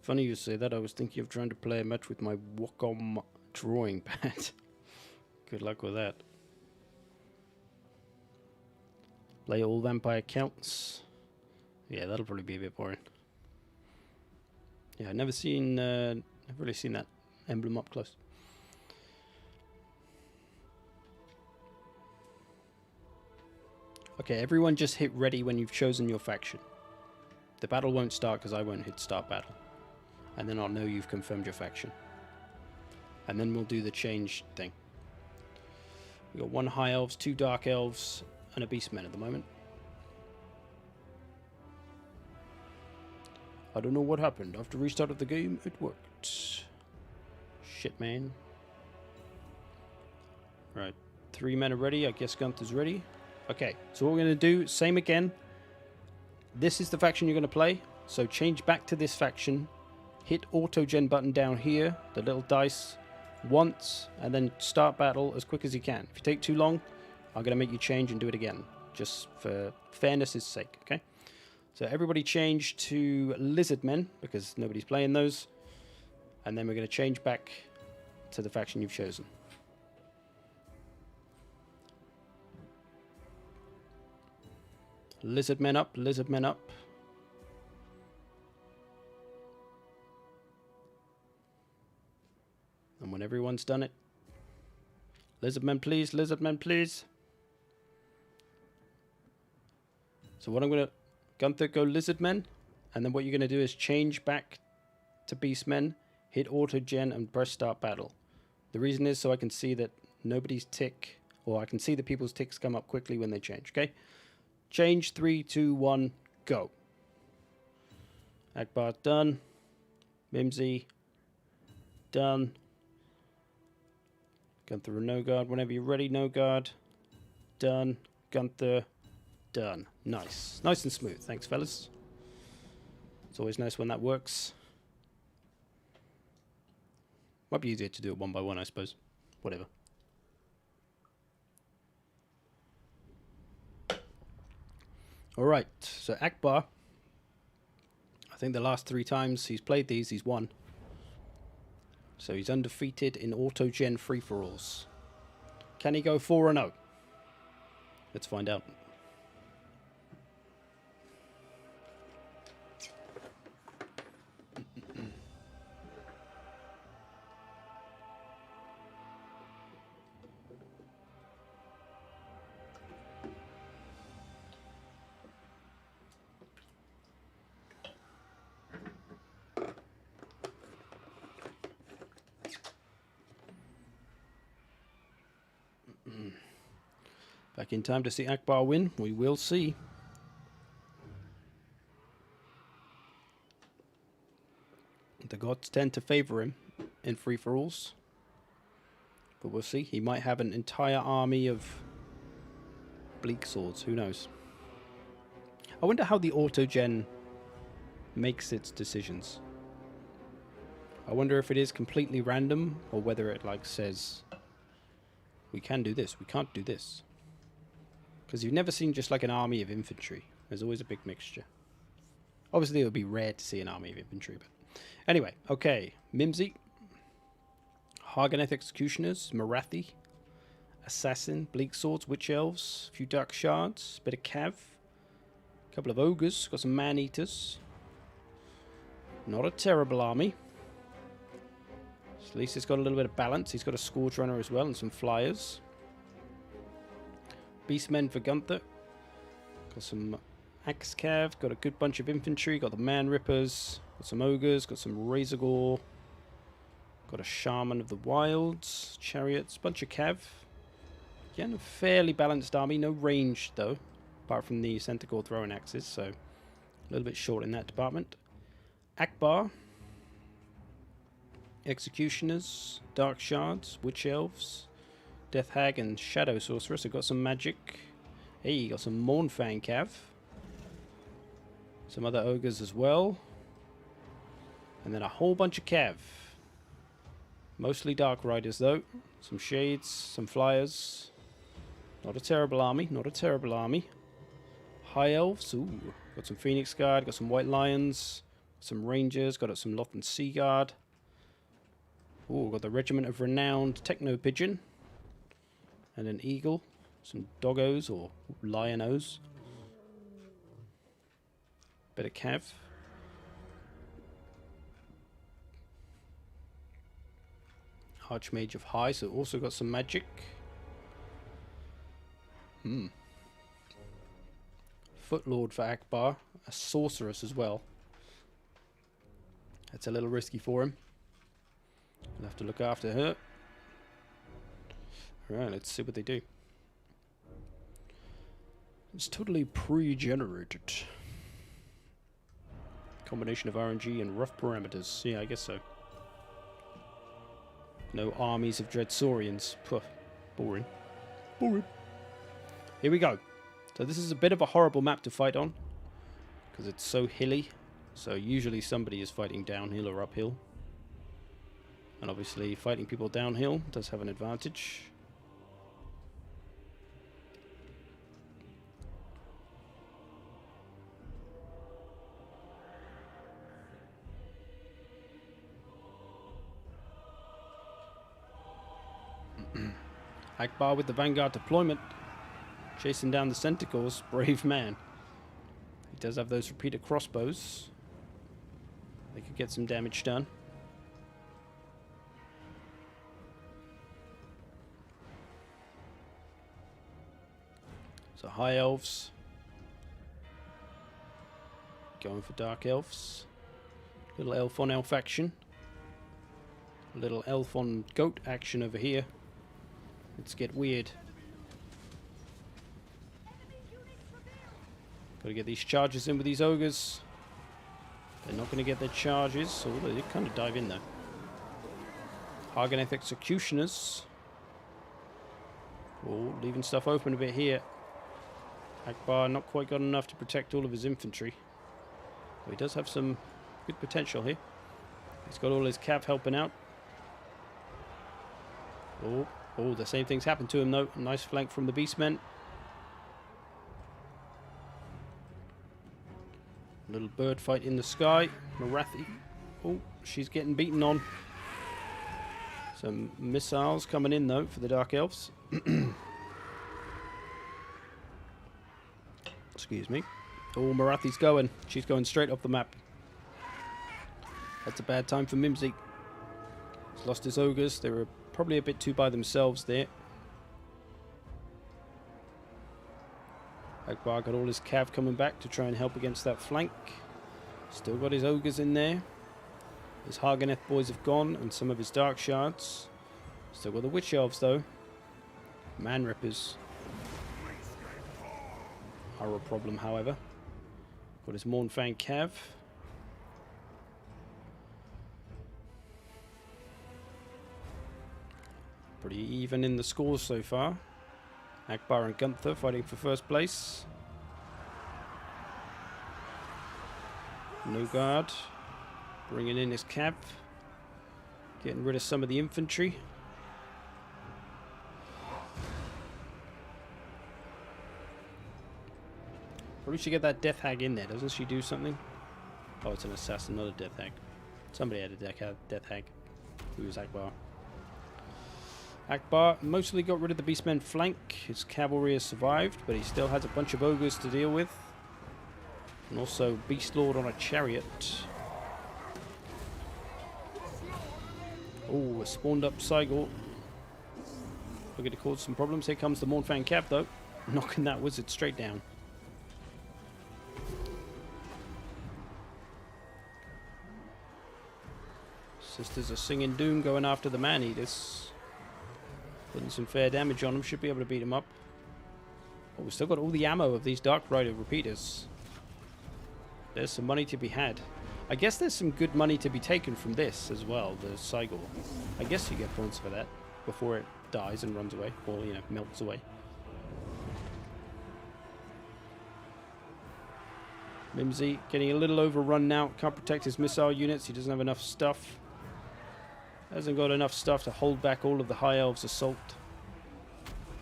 Funny you say that. I was thinking of trying to play a match with my Wacom drawing pad. Good luck with that. Play all vampire counts. Yeah, that'll probably be a bit boring. Yeah, I've never really seen that emblem up close. Okay, everyone just hit ready when you've chosen your faction. The battle won't start because I won't hit start battle. And then I'll know you've confirmed your faction. And then we'll do the change thing. We've got 1 High Elves, 2 Dark Elves, and a Beastman at the moment. I don't know what happened. After restart of the game, it worked. Shit, man. Right. 3 men are ready. I guess Gunther's ready. Okay, so what we're going to do, same again. This is the faction you're going to play. So change back to this faction. Hit Autogen button down here, the little dice, once, and then start battle as quick as you can. If you take too long, I'm going to make you change and do it again, just for fairness' sake, okay? So everybody change to Lizardmen, because nobody's playing those. And then we're going to change back to the faction you've chosen. Lizardmen up, Lizardmen up. And when everyone's done it, Lizardmen please, Lizardmen please. So what I'm going to, Gunther, go Lizardmen, and then what you're going to do is change back to Beastmen, hit Autogen and press start battle. The reason is so I can see that nobody's tick, or I can see the people's ticks come up quickly when they change, okay? Change, 3, 2, 1, go. Akbar done. Mimsy done. Gunther and no guard. Whenever you're ready, no guard. Done. Gunther. Done. Nice. Nice and smooth. Thanks, fellas. It's always nice when that works. Might be easier to do it one by one, I suppose. Whatever. Alright, so Akbar, I think the last 3 times he's played these, he's won. So he's undefeated in Autogen free-for-alls. Can he go 4-0? Let's find out. Back in time to see Akbar win. We will see. The gods tend to favor him in free-for-alls. But we'll see. He might have an entire army of bleak swords. Who knows? I wonder how the Autogen makes its decisions. I wonder if it is completely random or whether it like says we can do this, we can't do this. Because you've never seen just like an army of infantry. There's always a big mixture. Obviously it would be rare to see an army of infantry, but anyway, okay. Mimsy, Harganeth Executioners, Marathi, Assassin, Bleak Swords, Witch Elves, a few Dark Shards, bit of Cav, a couple of Ogres, got some Man-Eaters. Not a terrible army. At least it's got a little bit of balance. He's got a Scourge Runner as well and some Flyers. Beastmen for Gunther. Got some Axe Cav, got a good bunch of infantry, got the Man Rippers, got some Ogres, got some Razorgore, got a Shaman of the Wilds, Chariots, bunch of Cav. Again, a fairly balanced army, no range though, apart from the Centaur throwing axes, so a little bit short in that department. Akbar, Executioners, Dark Shards, Witch Elves, Death Hag and Shadow Sorceress. I've got some magic. Hey, you got some Mournfang Cav. Some other ogres as well. And then a whole bunch of Cav. Mostly Dark Riders though. Some Shades, some Flyers. Not a terrible army, not a terrible army. High Elves, ooh. Got some Phoenix Guard, got some White Lions. Some Rangers, got some Lothran Sea Guard. Ooh, got the Regiment of Renowned Techno Pigeon. And an Eagle. Some Doggos or Lionos. Bit of Cav. Archmage of High, so also got some magic. Footlord for Akbar. A sorceress as well. That's a little risky for him. We'll have to look after her. Alright, let's see what they do. It's totally pre-generated. Combination of RNG and rough parameters. Yeah, I guess so. No armies of Dreadsaurians. Puh, boring. Boring. Here we go. So this is a bit of a horrible map to fight on. Because it's so hilly. So usually somebody is fighting downhill or uphill. And obviously fighting people downhill does have an advantage. Akbar with the Vanguard deployment. Chasing down the Centaurs. Brave man. He does have those repeater crossbows. They could get some damage done. So High Elves. Going for Dark Elves. Little elf on elf action. Little elf on goat action over here. Let's get weird. Gotta get these charges in with these ogres. They're not gonna get their charges, so they kind of dive in though. Harganeth Executioners. Oh, leaving stuff open a bit here. Akbar not quite got enough to protect all of his infantry. But he does have some good potential here. He's got all his cav helping out. Oh, the same thing's happened to him though. Nice flank from the Beastmen. Little bird fight in the sky. Marathi. Oh, she's getting beaten on. Some missiles coming in though for the Dark Elves. Excuse me. Oh, Marathi's going. She's going straight off the map. That's a bad time for Mimsy. He's lost his ogres. They were probably a bit too by themselves there. Akbar got all his cav coming back to try and help against that flank. Still got his ogres in there. His Harganeth boys have gone and some of his dark shards. Still got the witch elves though. Man rippers are a problem, however. Got his Mournfang cav. Pretty even in the scores so far. Akbar and Gunther fighting for first place. No guard. Bringing in his cav. Getting rid of some of the infantry. Probably should get that Death Hag in there. Doesn't she do something? Oh, it's an assassin, not a Death Hag. Somebody had a Death Hag. Who was Akbar? Akbar mostly got rid of the Beastmen flank. His cavalry has survived, but he still has a bunch of ogres to deal with. And also Beast Lord on a chariot. Oh, a spawned up Cygor. We're going to cause some problems. Here comes the Mournfang cav though. Knocking that wizard straight down. Sisters are singing doom going after the man-eaters. Putting some fair damage on him. Should be able to beat him up. Oh, we've still got all the ammo of these Dark Rider repeaters. There's some money to be had. I guess there's some good money to be taken from this as well, the Cygor. I guess you get points for that before it dies and runs away. Or, you know, melts away. Mimsy getting a little overrun now. Can't protect his missile units. He doesn't have enough stuff. Hasn't got enough stuff to hold back all of the High Elves' assault.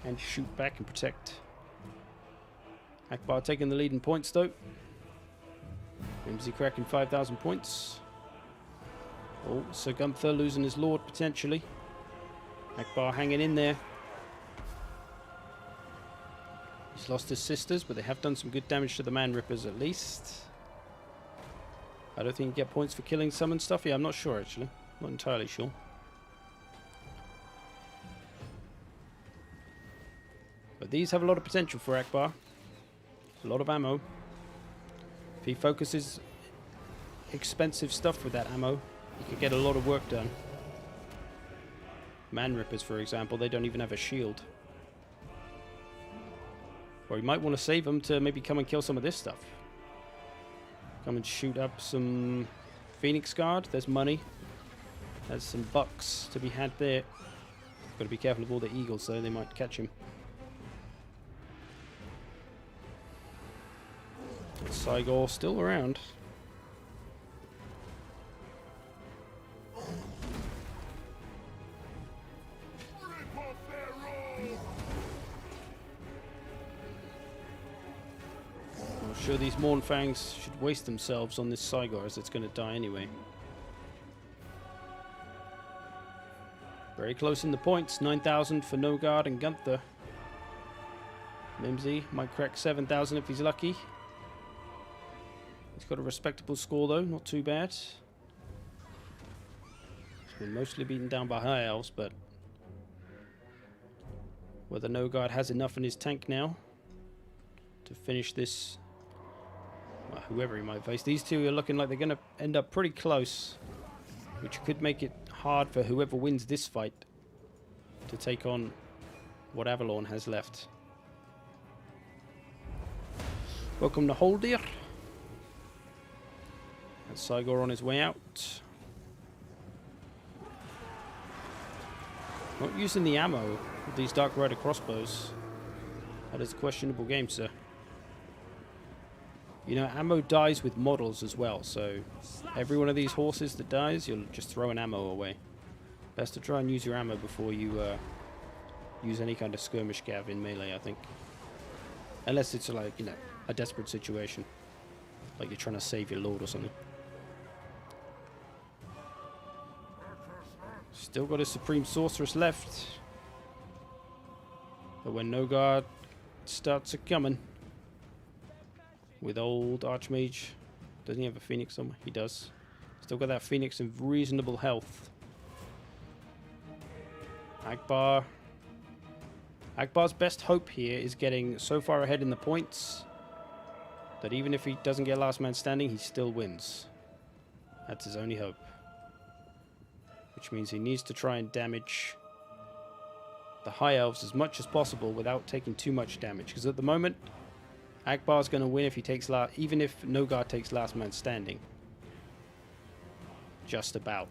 And shoot back and protect. Akbar taking the lead in points though. Mimsy cracking 5,000 points. Oh, Sir Gunther losing his lord potentially. Akbar hanging in there. He's lost his sisters, but they have done some good damage to the Man Rippers at least. I don't think you get points for killing some and stuff. Yeah, I'm not sure actually. Not entirely sure. But these have a lot of potential for Akbar. A lot of ammo. If he focuses expensive stuff with that ammo, he could get a lot of work done. Man Rippers, for example, they don't even have a shield. Or you might want to save them to maybe come and kill some of this stuff. Come and shoot up some Phoenix Guard. There's money. There's some bucks to be had there. Got to be careful of all the eagles though, they might catch him. Cygor still around. I'm sure these Mournfangs should waste themselves on this Cygor as it's going to die anyway. Very close in the points. 9,000 for Nogard and Gunther. Mimsy might crack 7,000 if he's lucky. He's got a respectable score though, not too bad. He's been mostly beaten down by High Elves, but whether Nogard has enough in his tank now to finish this, well, whoever he might face. These two are looking like they're going to end up pretty close, which could make it hard for whoever wins this fight to take on what Avalon has left. Welcome to Holdir. And Cygor on his way out. Not using the ammo with these Dark Rider crossbows. That is a questionable game, sir. You know, ammo dies with models as well, so every one of these horses that dies, you'll just throw an ammo away. Best to try and use your ammo before you use any kind of skirmish gav in melee, I think. Unless it's like, you know, a desperate situation. Like you're trying to save your lord or something. Still got his Supreme Sorceress left. But when Nogard starts a-coming with old Archmage, doesn't he have a Phoenix somewhere? He does. Still got that Phoenix in reasonable health. Akbar's best hope here is getting so far ahead in the points that even if he doesn't get last man standing, he still wins. That's his only hope. Which means he needs to try and damage the High Elves as much as possible without taking too much damage. Because at the moment, Akbar's going to win if he takes even if Nogard takes last man standing. Just about.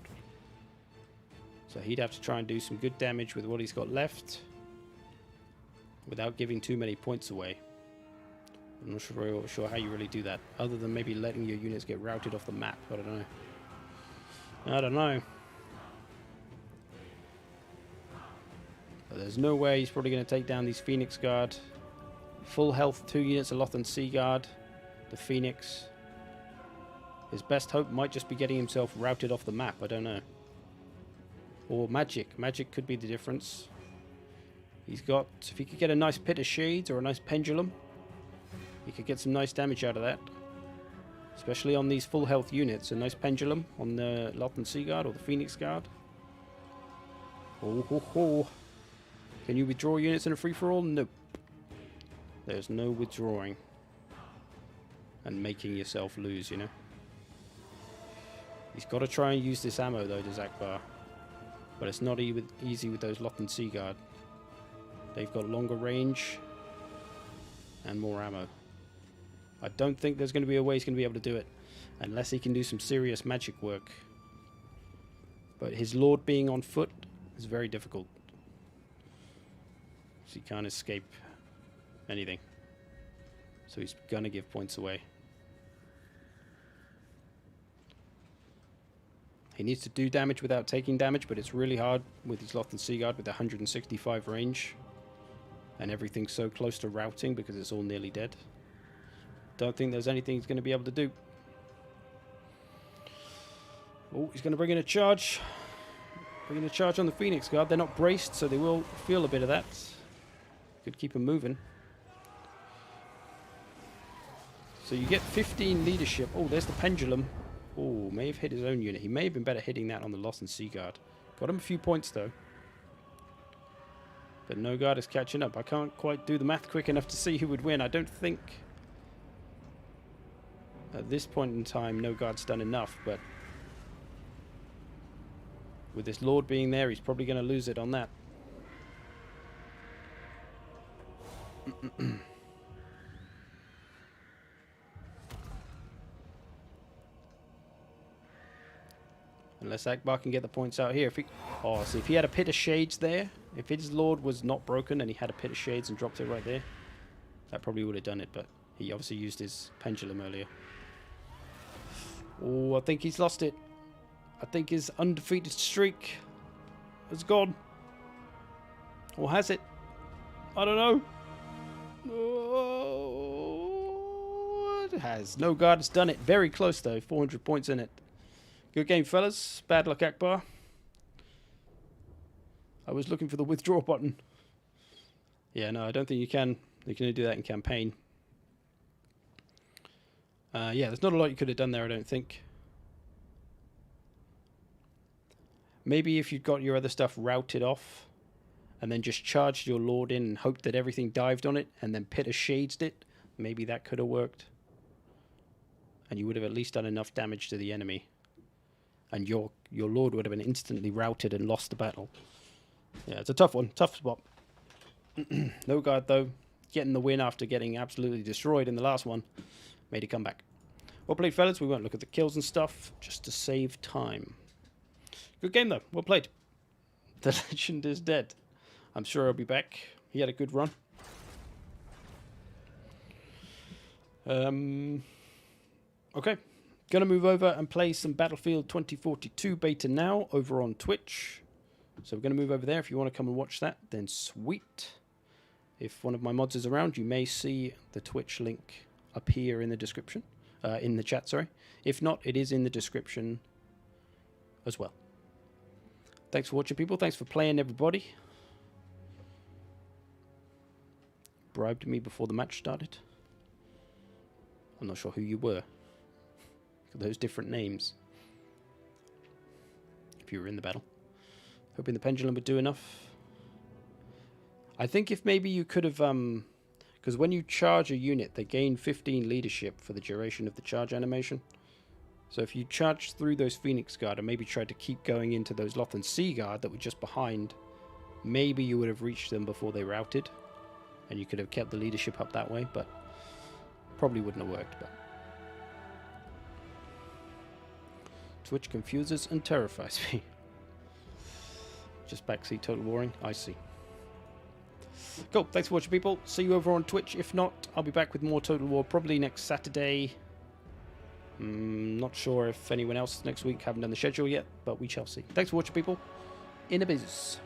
So he'd have to try and do some good damage with what he's got left without giving too many points away. I'm not sure how you really do that, other than maybe letting your units get routed off the map. I don't know. But there's no way he's probably going to take down these Phoenix Guard. Full health 2 units of Lothan Sea Guard. The Phoenix. His best hope might just be getting himself routed off the map. I don't know. Or magic. Magic could be the difference. He's got... If he could get a nice Pit of Shades or a nice Pendulum, he could get some nice damage out of that. Especially on these full health units. A nice Pendulum on the Lothan Sea Guard or the Phoenix Guard. Oh ho ho. Can you withdraw units in a free-for-all? Nope. There's no withdrawing. And making yourself lose, you know. He's got to try and use this ammo though, does Akbar. But it's not easy with those Lothan Sea Guard. They've got longer range and more ammo. I don't think there's going to be a way he's going to be able to do it unless he can do some serious magic work. But his lord being on foot is very difficult. So he can't escape anything. So he's going to give points away. He needs to do damage without taking damage, but it's really hard with his Loth and Seaguard with 165 range. And everything's so close to routing because it's all nearly dead. Don't think there's anything he's going to be able to do. Oh, he's going to bring in a charge. Bringing a charge on the Phoenix Guard. They're not braced, so they will feel a bit of that. Could keep them moving. So you get 15 leadership. Oh, there's the pendulum. Oh, may have hit his own unit. He may have been better hitting that on the Lost and Seaguard. Got him a few points, though. But no guard is catching up. I can't quite do the math quick enough to see who would win. I don't think at this point in time no guard's done enough, but with this Lord being there, he's probably going to lose it on that. Unless Akbar can get the points out here. If he, oh, see, if he had a Pit of Shades there, if his Lord was not broken and he had a Pit of Shades and dropped it right there, that probably would have done it, but he obviously used his pendulum earlier. Oh, I think he's lost it. I think his undefeated streak has gone. Or has it? I don't know. Oh, it has. No guard has done it. Very close, though. 400 points in it. Good game, fellas. Bad luck, Akbar. I was looking for the withdraw button. Yeah, no, I don't think you can. You can only do that in campaign. Yeah, there's not a lot you could have done there, I don't think. Maybe if you'd got your other stuff routed off and then just charged your Lord in and hoped that everything dived on it and then Pit of Shades'd it, maybe that could have worked. And you would have at least done enough damage to the enemy. And your Lord would have been instantly routed and lost the battle. Yeah, it's a tough one. Tough spot. No guard, though. Getting the win after getting absolutely destroyed in the last one. Made a comeback. Well played, fellas. We won't look at the kills and stuff, just to save time. Good game, though. Well played. The legend is dead. I'm sure he'll be back. He had a good run. Okay. Gonna move over and play some Battlefield 2042 beta now over on Twitch. So we're gonna move over there. If you want to come and watch that, then sweet. If one of my mods is around, you may see the Twitch link appear in the description. In the chat, sorry. If not, it is in the description as well. Thanks for watching, people. Thanks for playing, everybody. Bribed me before the match started. I'm not sure who you were. Those different names. If you were in the battle. Hoping the pendulum would do enough. I think if maybe you could have... because when you charge a unit, they gain 15 leadership for the duration of the charge animation. So if you charged through those Phoenix Guard and maybe tried to keep going into those Loth and Sea Guard that were just behind, maybe you would have reached them before they routed. And you could have kept the leadership up that way, but probably wouldn't have worked. But Twitch confuses and terrifies me. Just backseat total warring. I see. Cool. Thanks for watching, people. See you over on Twitch. If not, I'll be back with more Total War probably next Saturday. Not sure if anyone else next week. Haven't done the schedule yet, but we shall see. Thanks for watching, people. In a biz.